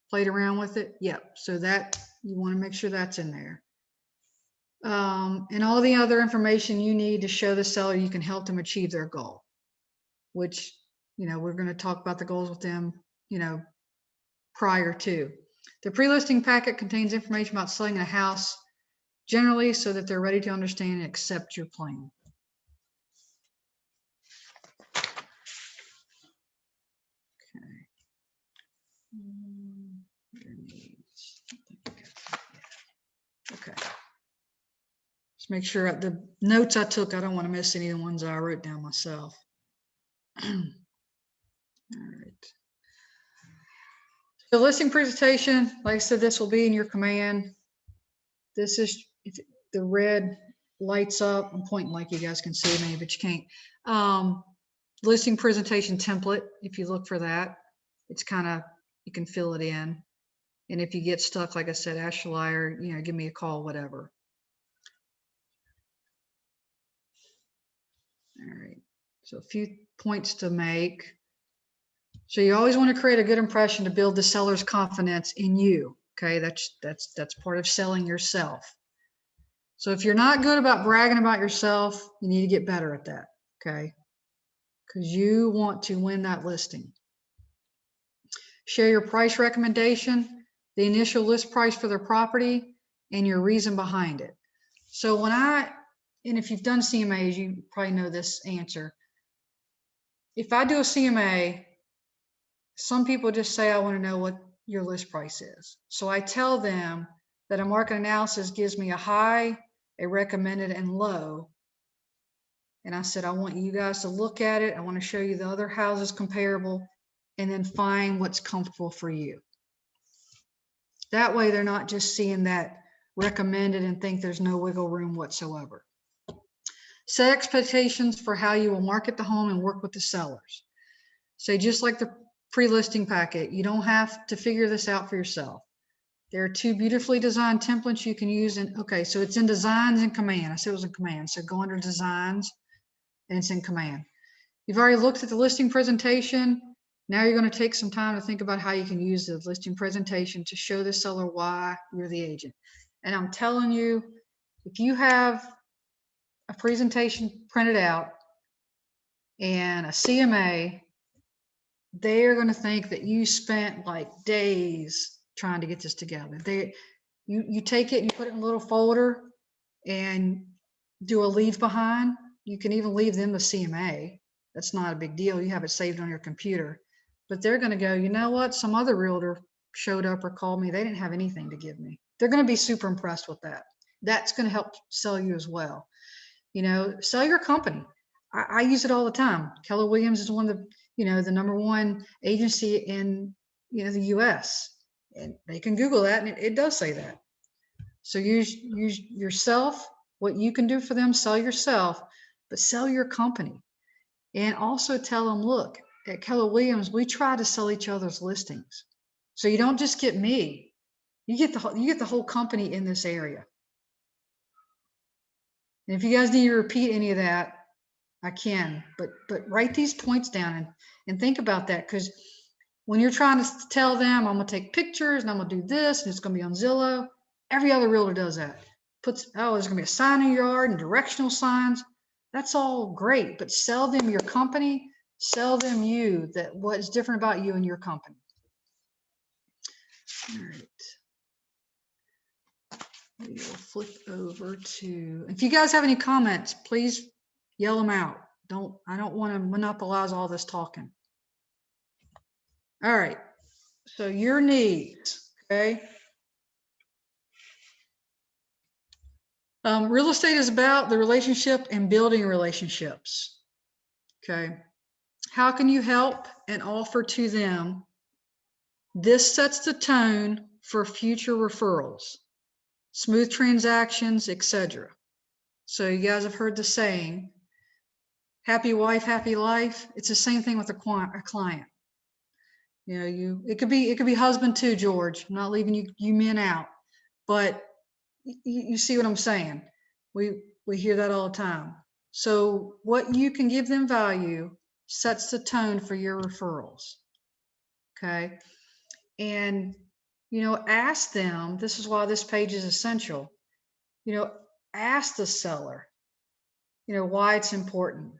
played around with it? Yep. So that you want to make sure that's in there. And all the other information you need to show the seller you can help them achieve their goal, which, we're going to talk about the goals with them, prior to. The pre-listing packet contains information about selling a house generally so that they're ready to understand and accept your plan. Okay. Just make sure the notes I took, I don't want to miss any of the ones I wrote down myself. All right. The listing presentation, like I said, this will be in your command. This is, if the red lights up, I'm pointing like you guys can see me, but you can't. Listing presentation template, if you look for that, it's kind of, you can fill it in. And if you get stuck, like I said, Ashley Liar, give me a call, whatever. All right, so a few points to make. So you always want to create a good impression to build the seller's confidence in you. Okay, that's part of selling yourself. So if you're not good about bragging about yourself, you need to get better at that. Okay, because you want to win that listing. Share your price recommendation, the initial list price for their property, and your reason behind it. So and if you've done CMAs, you probably know this answer. If I do a CMA, some people just say, I want to know what your list price is. So I tell them that a market analysis gives me a high, a recommended, and low. And I said, I want you guys to look at it. I want to show you the other houses comparable, and then find what's comfortable for you. That way they're not just seeing that recommended and think there's no wiggle room whatsoever. Set expectations for how you will market the home and work with the sellers. So just like the pre-listing packet. You don't have to figure this out for yourself. There are 2 beautifully designed templates you can use. And okay, so it's in designs and command. I said it was in command. So go under designs and it's in command. You've already looked at the listing presentation. Now you're going to take some time to think about how you can use the listing presentation to show the seller why you're the agent. And I'm telling you, if you have a presentation printed out and a CMA, they're going to think that you spent like days trying to get this together. You take it and you put it in a little folder and do a leave behind. You can even leave them the CMA. That's not a big deal. You have it saved on your computer. But they're going to go, you know what? Some other realtor showed up or called me. They didn't have anything to give me. They're going to be super impressed with that. That's going to help sell you as well. You know, sell your company. I use it all the time. Keller Williams is one of the, you know, the #1 agency in, you know, the US. And they can Google that and it does say that. So use yourself, what you can do for them, sell yourself, but sell your company. And also tell them, look, at Keller Williams, we try to sell each other's listings. So you don't just get me, you get the whole company in this area. And if you guys need to repeat any of that, I can, but write these points down and think about that. Because when you're trying to tell them, I'm going to take pictures and I'm going to do this and it's going to be on Zillow, every other realtor does that. There's going to be a sign in your yard and directional signs. That's all great, but sell them your company, sell them you, that what is different about you and your company. All right. We'll flip over to, if you guys have any comments, please yell them out. I don't want to monopolize all this talking. All right. So your needs, okay? Real estate is about the relationship and building relationships. Okay. How can you help and offer to them? This sets the tone for future referrals, smooth transactions, etc. So you guys have heard the saying, happy wife, happy life. It's the same thing with a client. You know, it could be husband too, George. I'm not leaving you men out, but you see what I'm saying? We hear that all the time. So what you can give them value sets the tone for your referrals. Okay. And, you know, ask them, this is why this page is essential. You know, ask the seller, you know, why it's important.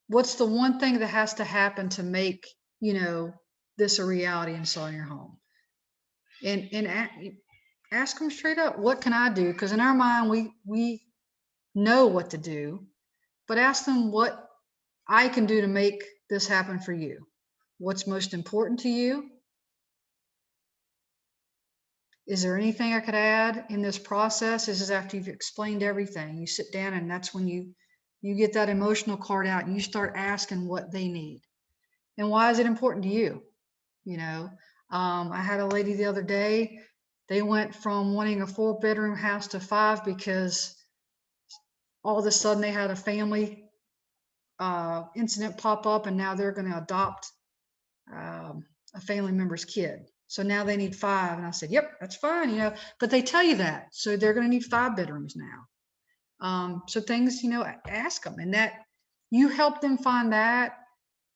What's the one thing that has to happen to make, you know, this a reality in selling your home? And ask them straight up, what can I do? Because in our mind, we know what to do, but ask them what I can do to make this happen for you. What's most important to you? Is there anything I could add in this process? This is after you've explained everything. You sit down and that's when you get that emotional card out and you start asking what they need. And why is it important to you? You know, I had a lady the other day, they went from wanting a 4-bedroom house to 5 because all of a sudden they had a family incident pop up and now they're going to adopt a family member's kid. So now they need 5. And I said, yep, that's fine, you know, but they tell you that. So they're going to need 5 bedrooms now. So things, you know, ask them, and that you help them find that,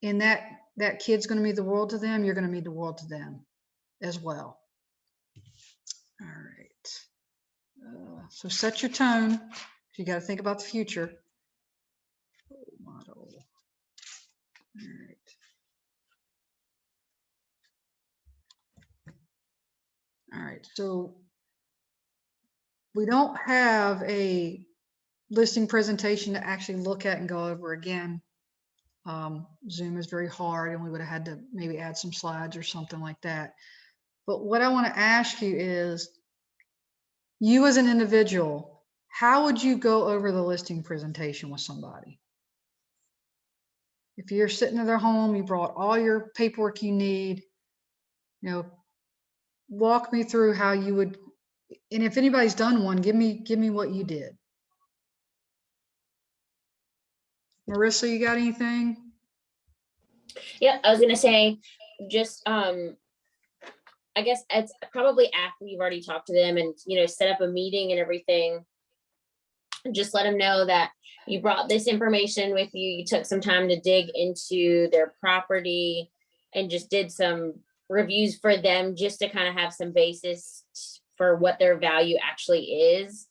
and that kid's going to mean the world to them. You're going to mean the world to them as well. All right. So set your tone. You got to think about the future. Model. All right. All right. So we don't have a listing presentation to actually look at and go over again. Zoom is very hard and we would have had to maybe add some slides or something like that. But what I want to ask you is, you as an individual, how would you go over the listing presentation with somebody? If you're sitting in their home, you brought all your paperwork you need, you know, walk me through how you would, and if anybody's done one, give me what you did. Marissa, you got anything? Yeah, I was gonna say, just, I guess it's probably after you've already talked to them and, set up a meeting and everything. Just let them know that you brought this information with you. You took some time to dig into their property and just did some reviews for them just to kind of have some basis for what their value actually is.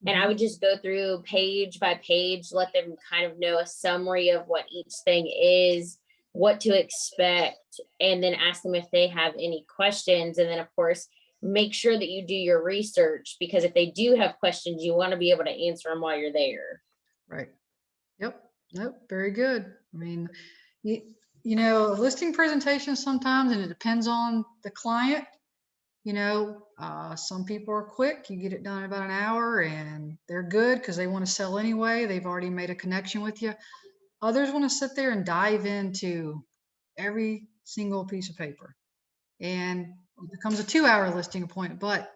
And I would just go through page by page, let them kind of know a summary of what each thing is, what to expect, and then ask them if they have any questions. And then, of course, make sure that you do your research, because if they do have questions, you want to be able to answer them while you're there. Right. Yep. Nope. Very good. I mean, listing presentations sometimes, and it depends on the client. Some people are quick. You get it done in about an hour and they're good because they want to sell anyway. They've already made a connection with you. Others want to sit there and dive into every single piece of paper. And it becomes a 2-hour listing appointment, but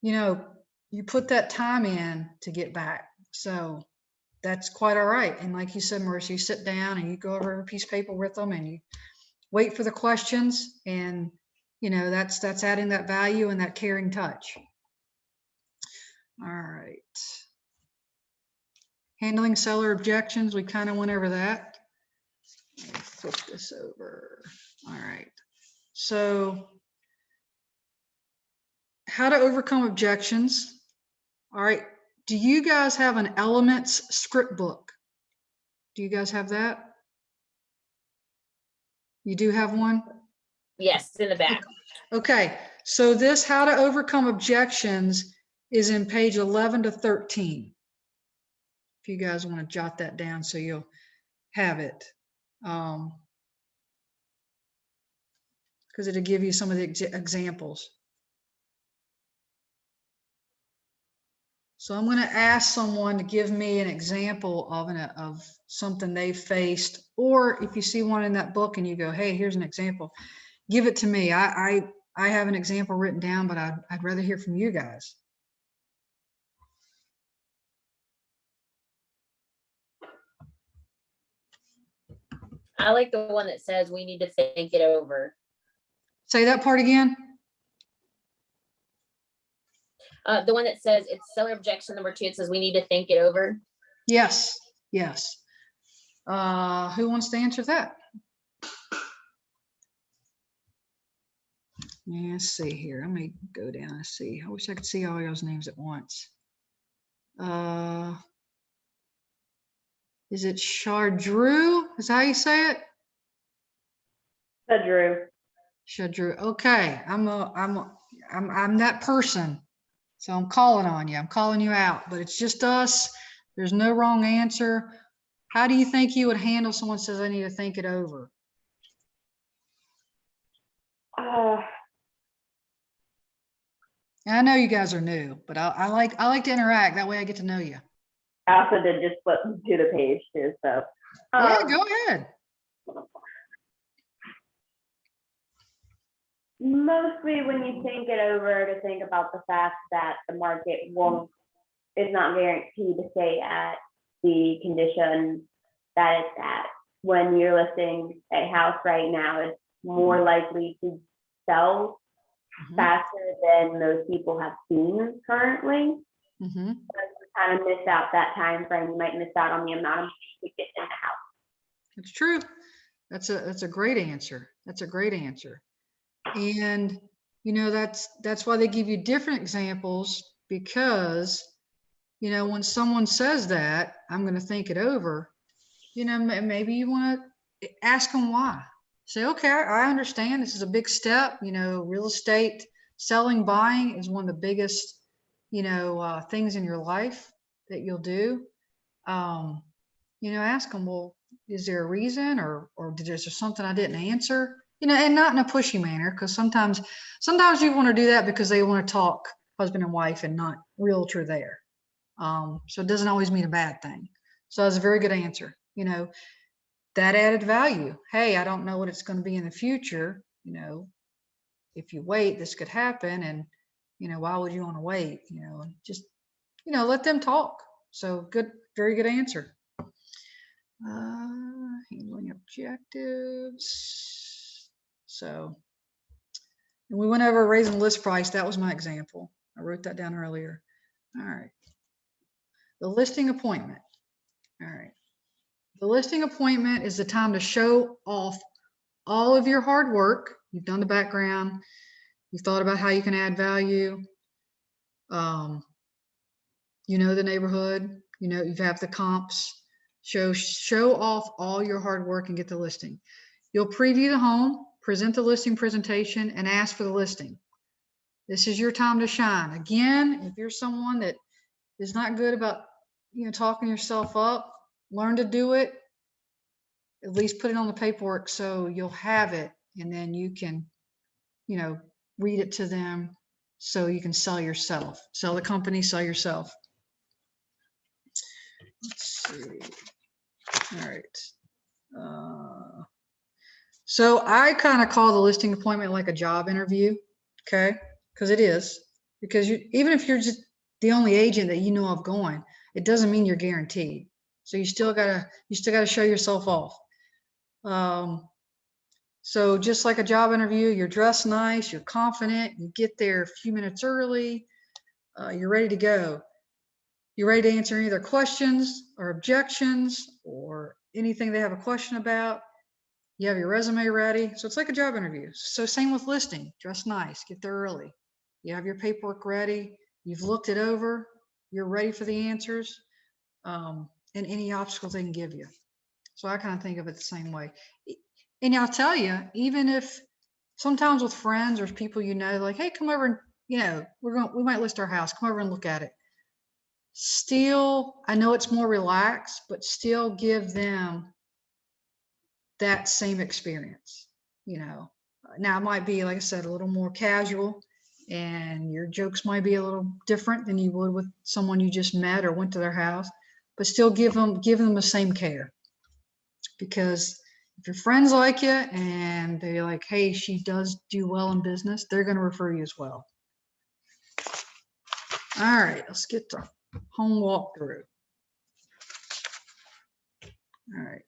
you put that time in to get back. So that's quite all right. And like you said, Marissa, you sit down and you go over every piece of paper with them and you wait for the questions, and that's adding that value and that caring touch. All right. Handling seller objections, we kind of went over that. Flip this over. All right. So how to overcome objections. All right. Do you guys have an Elements script book? Do you guys have that? You do have one? Yes, it's in the back. Okay. So this how to overcome objections is in page 11 to 13. If you guys want to jot that down so you'll have it. Because it'll give you some of the examples. So I'm going to ask someone to give me an example of something they faced, or if you see one in that book and you go, hey, here's an example, give it to me. I have an example written down, but I'd rather hear from you guys. I like the one that says we need to think it over. Say that part again. The one that says it's seller objection number 2, it says we need to think it over. Yes, yes. Who wants to answer that? Yeah, let's see here. Let me go down and see. I wish I could see all y'all's names at once. Is it Chardrew? Is that how you say it? Drew. Chardrew. Okay, I'm that person. So I'm calling on you. I'm calling you out, but it's just us. There's no wrong answer. How do you think you would handle someone says, I need to think it over? And I know you guys are new, but I like to interact. That way I get to know you. I also did just flip to the page too, so. Yeah, go ahead. Mostly when you think it over, to think about the fact that the market is not guaranteed to stay at the condition that it's at. When you're listing a house right now, it's more likely to sell faster than those people have seen currently. Mm-hmm. So you kind of miss out that time frame. You might miss out on the amount of money you get in the house. That's true. That's a great answer. That's a great answer. And that's why they give you different examples, because when someone says that, I'm going to think it over, maybe you want to ask them why. Say, okay, I understand this is a big step. Real estate, selling, buying is one of the biggest things in your life that you'll do. Ask them, well, is there a reason, or is there something I didn't answer? And not in a pushy manner, because sometimes you want to do that because they want to talk husband and wife and not realtor there. So it doesn't always mean a bad thing. So that's a very good answer. That added value. Hey, I don't know what it's going to be in the future. If you wait, this could happen. And, why would you want to wait? Just, let them talk. So good, very good answer. Handling objectives. So, and we went over raising list price. That was my example. I wrote that down earlier. All right. The listing appointment. All right. The listing appointment is the time to show off all of your hard work. You've done the background. You've thought about how you can add value. You know the neighborhood. You know you have the comps. Show off all your hard work and get the listing. You'll preview the home, present the listing presentation, and ask for the listing. This is your time to shine. Again, if you're someone that is not good about talking yourself up, learn to do it. At least put it on the paperwork so you'll have it, and then you can read it to them so you can sell yourself, sell the company, sell yourself. Let's see. All right. So I kind of call the listing appointment like a job interview. Okay. Because it is. Because even if you're just the only agent that you know of going, it doesn't mean you're guaranteed. So you still gotta show yourself off. So just like a job interview, you're dressed nice, you're confident, you get there a few minutes early, you're ready to go. You're ready to answer any of their questions or objections or anything they have a question about. You have your resume ready. So it's like a job interview. So same with listing, dress nice, get there early. You have your paperwork ready. You've looked it over. You're ready for the answers and any obstacles they can give you. So I kind of think of it the same way. And I'll tell you, even if sometimes with friends or people like, hey, come over and we might list our house. Come over and look at it. Still, I know it's more relaxed, but still give them that same experience. Now it might be, like I said, a little more casual, and your jokes might be a little different than you would with someone you just met or went to their house, but still give them the same care. Because if your friends like you and they're like, hey, she does do well in business, they're going to refer you as well. All right, let's get to home walkthrough. All right.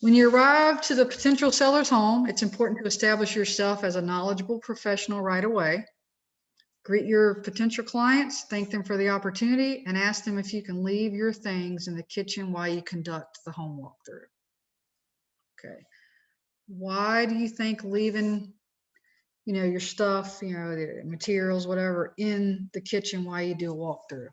When you arrive to the potential seller's home, it's important to establish yourself as a knowledgeable professional right away. Greet your potential clients, thank them for the opportunity, and ask them if you can leave your things in the kitchen while you conduct the home walkthrough. Okay. Why do you think leaving, your stuff, the materials, whatever, in the kitchen while you do a walkthrough?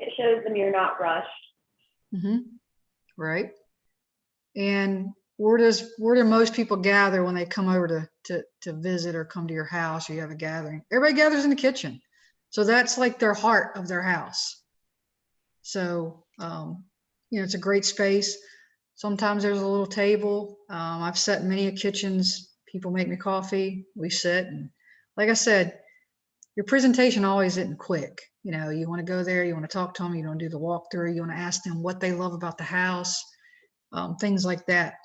It shows them you're not rushed. Mm-hmm. Right. And where do most people gather when they come over to visit or come to your house or you have a gathering? Everybody gathers in the kitchen. So that's like their heart of their house. So, it's a great space. Sometimes there's a little table. I've sat in many kitchens. People make me coffee. We sit, and like I said, your presentation always isn't quick. You want to go there, you want to talk to them, you want to do the walkthrough, you want to ask them what they love about the house, things like that.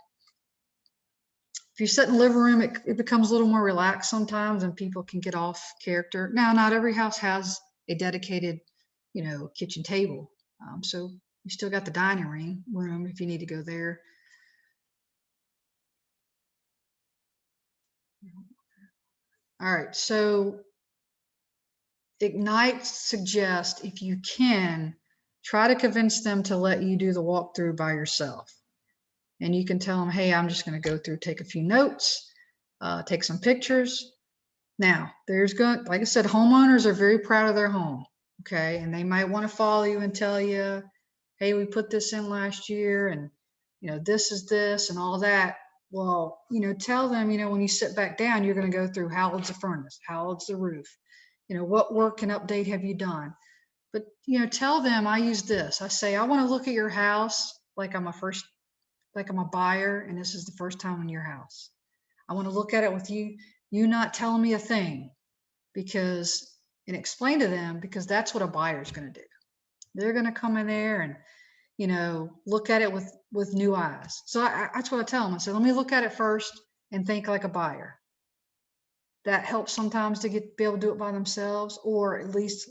If you sit in the living room, it becomes a little more relaxed sometimes and people can get off character. Now, not every house has a dedicated, kitchen table. So you still got the dining room if you need to go there. All right, so Ignite suggests, if you can, try to convince them to let you do the walkthrough by yourself. And you can tell them, hey, I'm just going to go through, take a few notes, take some pictures. Now, like I said, homeowners are very proud of their home, okay? And they might want to follow you and tell you, hey, we put this in last year, and, this is this and all that. Well, tell them, when you sit back down, you're going to go through how old's the furnace, how old's the roof, what work and update have you done? But, tell them I use this. I say, I want to look at your house like I'm a buyer and this is the first time in your house. I want to look at it with you not telling me a thing, and explain to them, because that's what a buyer is going to do. They're going to come in there and, look at it with new eyes. So that's what I tell them. I say, let me look at it first and think like a buyer. that helps sometimes to be able to do it by themselves, or at least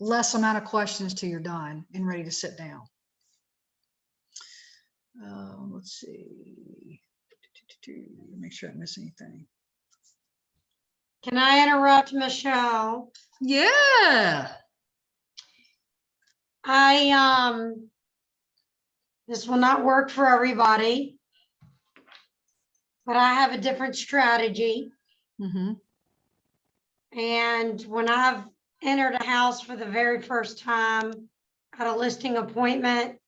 less amount of questions till you're done and ready to sit down. Let's see. Make sure I didn't miss anything. Can I interrupt, Michelle? Yeah. This will not work for everybody, but I have a different strategy. Mm-hmm. And when I've entered a house for the very first time at a listing appointment,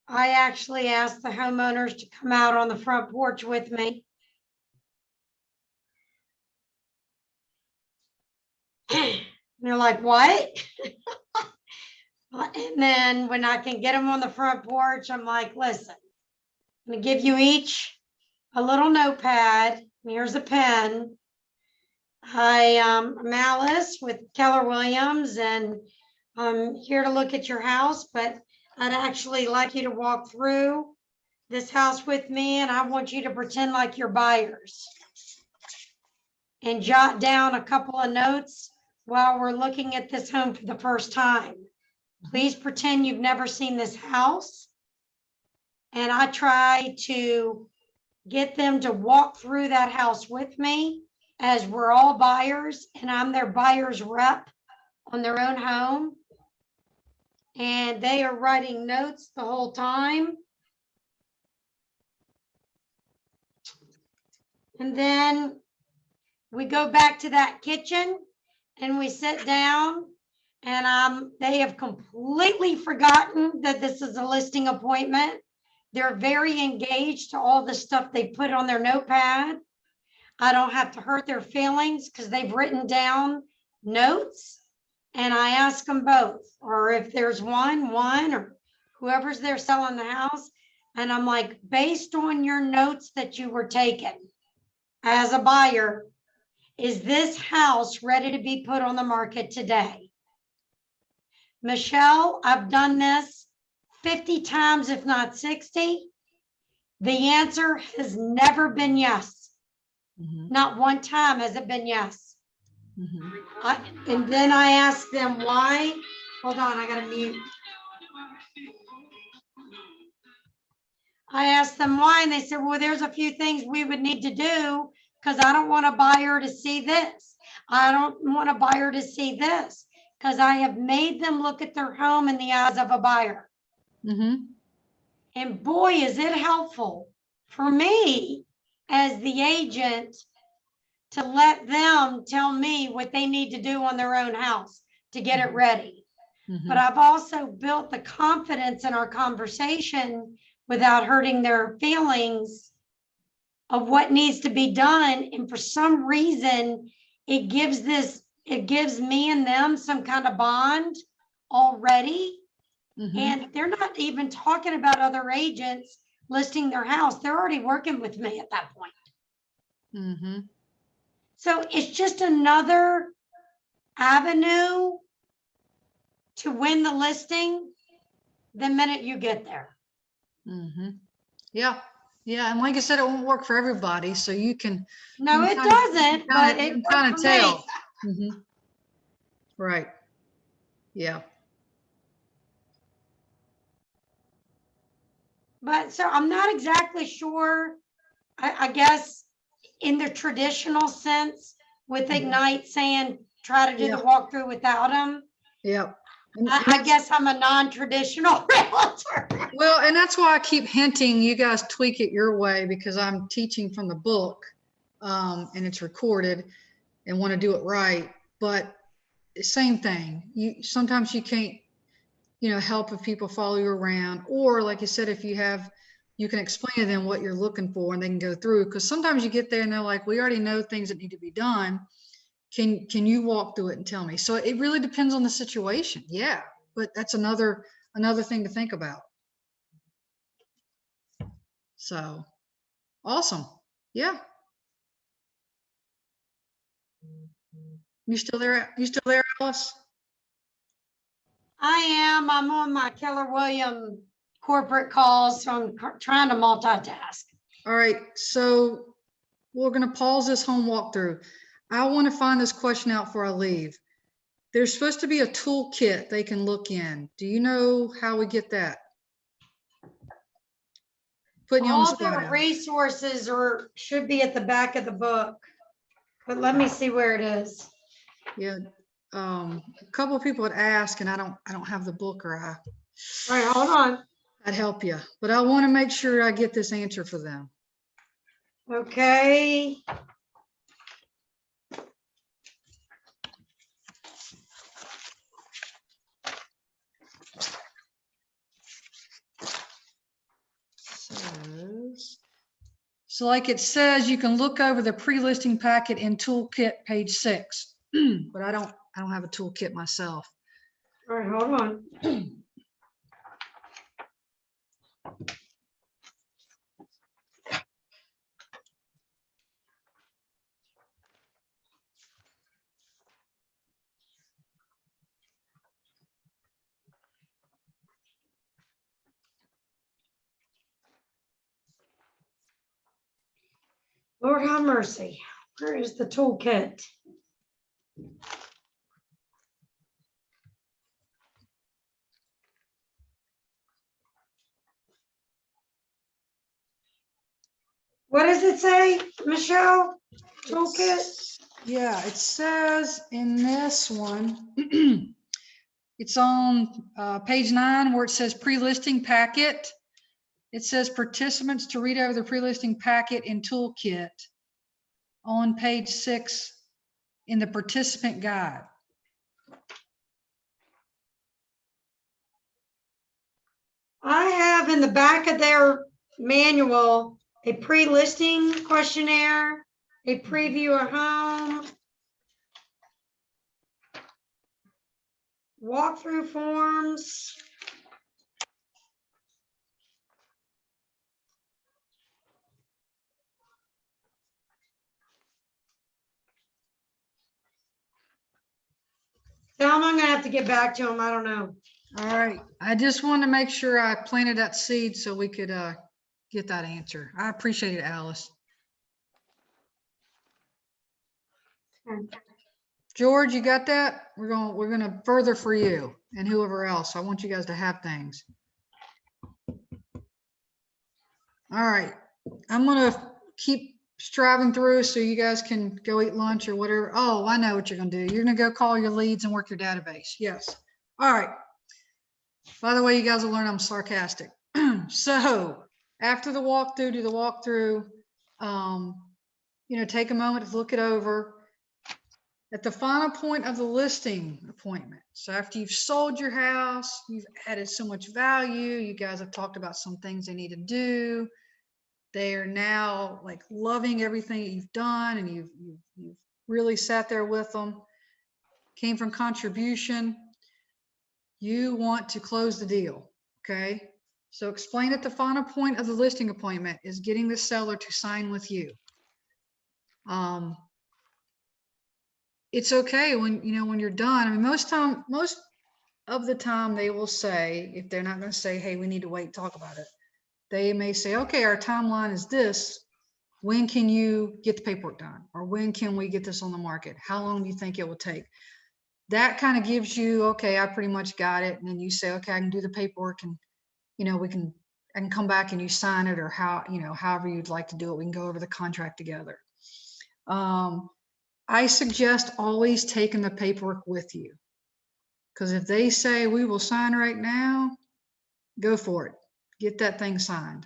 I actually ask the homeowners to come out on the front porch with me. They're like, what? And then when I can get them on the front porch, I'm like, listen, I'm gonna give you each a little notepad. Here's a pen. I'm Alice with Keller Williams, and I'm here to look at your house, but I'd actually like you to walk through this house with me, and I want you to pretend like you're buyers and jot down a couple of notes while we're looking at this home for the first time. Please pretend you've never seen this house. And I try to get them to walk through that house with me, as we're all buyers and I'm their buyer's rep on their own home. And they are writing notes the whole time. And then we go back to that kitchen and we sit down, and they have completely forgotten that this is a listing appointment. They're very engaged to all the stuff they put on their notepad. I don't have to hurt their feelings because they've written down notes, and I ask them both, or if there's one, or whoever's there selling the house. And I'm like, based on your notes that you were taking as a buyer, is this house ready to be put on the market today? Michelle, I've done this 50 times, if not 60. The answer has never been yes. Mm-hmm. Not one time has it been yes. Mm-hmm. And then I ask them why. Hold on, I gotta mute. I asked them why, and they said, well, there's a few things we would need to do because I don't want a buyer to see this. I don't want a buyer to see this, because I have made them look at their home in the eyes of a buyer. Mm-hmm. And boy, is it helpful for me as the agent to let them tell me what they need to do on their own house to get it ready. Mm-hmm. But I've also built the confidence in our conversation without hurting their feelings of what needs to be done. And for some reason, it gives me and them some kind of bond already. Mm-hmm. And they're not even talking about other agents listing their house. They're already working with me at that point. Mm-hmm. So it's just another avenue to win the listing the minute you get there. Mm-hmm. Yeah. Yeah. And like I said, it won't work for everybody. So you can. No, you it can doesn't, but you it can kind worked of for me. tell. Mm-hmm. Right. Yeah. But so I'm not exactly sure, I guess, in the traditional sense with Ignite saying, try to do Yeah. the walkthrough without them. Yeah. I guess I'm a non-traditional realtor. Well, and that's why I keep hinting you guys tweak it your way, because I'm teaching from the book, and it's recorded and want to do it right. But same thing. Sometimes you can't, help if people follow you around, or like you said, if you can explain to them what you're looking for and they can go through. Because sometimes you get there and they're like, we already know things that need to be done. Can you walk through it and tell me? So it really depends on the situation. Yeah. But that's another thing to think about. So awesome. Yeah. You still there? You still there, Alice? I am. I'm on my Keller Williams corporate calls, so I'm trying to multitask. All right. So we're going to pause this home walkthrough. I want to find this question out before I leave. There's supposed to be a toolkit they can look in. Do you know how we get that? Putting you on the All spot, the Al. resources should be at the back of the book. But let me see where it is. Yeah, a couple of people had asked, and I don't have the book, or All right, hold on. I'd help you, but I want to make sure I get this answer for them. Okay. So like it says, you can look over the pre-listing packet in toolkit page 6, but I don't have a toolkit myself. All right, hold on. Lord have mercy. Where is the toolkit? What does it say, Michelle? Toolkit? Yeah, it says in this one, it's on page 9 where it says pre-listing packet. It says participants to read over the pre-listing packet in toolkit on page 6 in the participant guide. I have in the back of their manual, a pre-listing questionnaire, a preview of home, walkthrough forms. Tell them I'm gonna have to get back to them. I don't know. All right, I just wanted to make sure I planted that seed so we could get that answer. I appreciate it, Alice. George, you got that? We're gonna further for you and whoever else. I want you guys to have things. All right, I'm gonna keep striving through so you guys can go eat lunch or whatever. Oh, I know what you're gonna do. You're gonna go call your leads and work your database. Yes. All right. By the way, you guys will learn I'm sarcastic. So after the walkthrough, do the walkthrough. Take a moment to look it over. At the final point of the listing appointment, so after you've sold your house, you've added so much value, you guys have talked about some things they need to do. They are now like loving everything that you've done, and you've really sat there with them. Came from contribution. You want to close the deal, okay? So explain at the final point of the listing appointment is getting the seller to sign with you. It's okay when you're done. I mean, most of the time they will say, if they're not going to say, hey, we need to wait and talk about it, they may say, okay, our timeline is this. When can you get the paperwork done? Or when can we get this on the market? How long do you think it will take? That kind of gives you, okay, I pretty much got it. And then you say, okay, I can do the paperwork, and I can come back and you sign it, or however you'd like to do it. We can go over the contract together. I suggest always taking the paperwork with you, because if they say we will sign right now, go for it. Get that thing signed.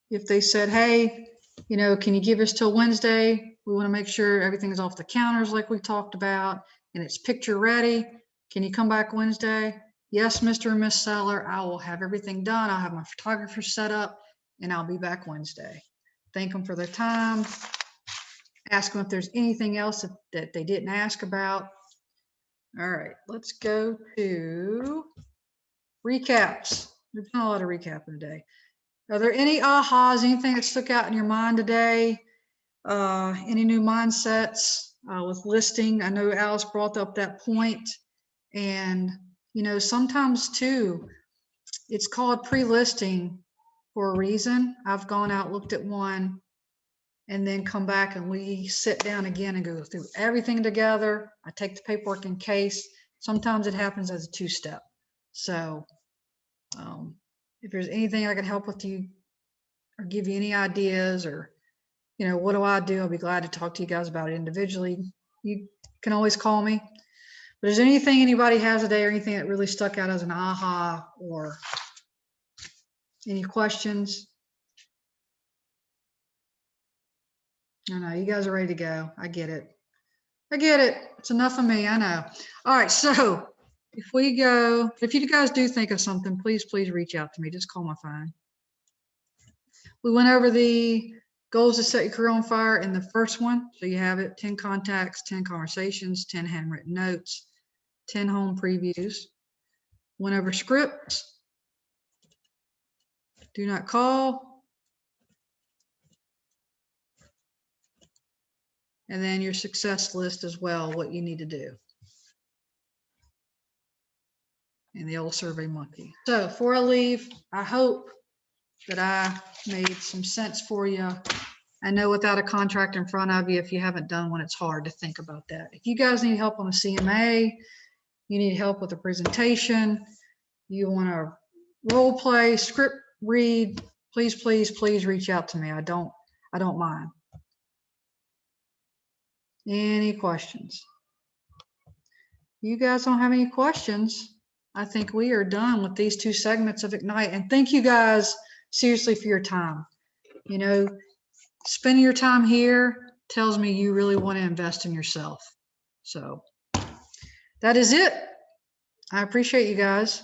If they said, hey, can you give us till Wednesday? We want to make sure everything is off the counters like we talked about and it's picture ready. Can you come back Wednesday? Yes, Mr. and Miss Seller, I will have everything done. I'll have my photographer set up and I'll be back Wednesday. Thank them for their time. Ask them if there's anything else that they didn't ask about. All right, let's go to recaps. We've done a lot of recapping today. Are there any ahas, anything that stuck out in your mind today? Any new mindsets with listing? I know Alice brought up that point. And, sometimes too, it's called pre-listing for a reason. I've gone out, looked at one, and then come back and we sit down again and go through everything together. I take the paperwork in case. Sometimes it happens as a two-step. So if there's anything I can help with you or give you any ideas or, what do I do? I'll be glad to talk to you guys about it individually. You can always call me. But is there anything anybody has today or anything that really stuck out as an aha or any questions? No, you guys are ready to go. I get it. I get it. It's enough of me. I know. All right. So if you guys do think of something, please reach out to me. Just call my phone. We went over the goals to set your career on fire in the first one. So you have it, 10 contacts, 10 conversations, 10 handwritten notes, 10 home previews. Went over scripts. Do not call. And then your success list as well, what you need to do. And the old Survey Monkey. So before I leave, I hope that I made some sense for you. I know without a contract in front of you, if you haven't done one, it's hard to think about that. If you guys need help on a CMA, you need help with a presentation, you want to role play, script read, please reach out to me. I don't mind. Any questions? You guys don't have any questions? I think we are done with these 2 segments of Ignite. And thank you guys seriously for your time. Spending your time here tells me you really want to invest in yourself. So that is it. I appreciate you guys.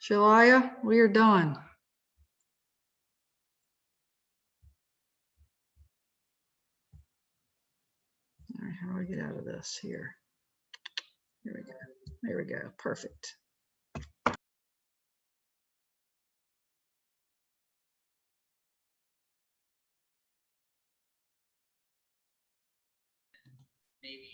Shalaya, we are done. All right, how do I get out of this here? Here we go. There we go. Perfect. Maybe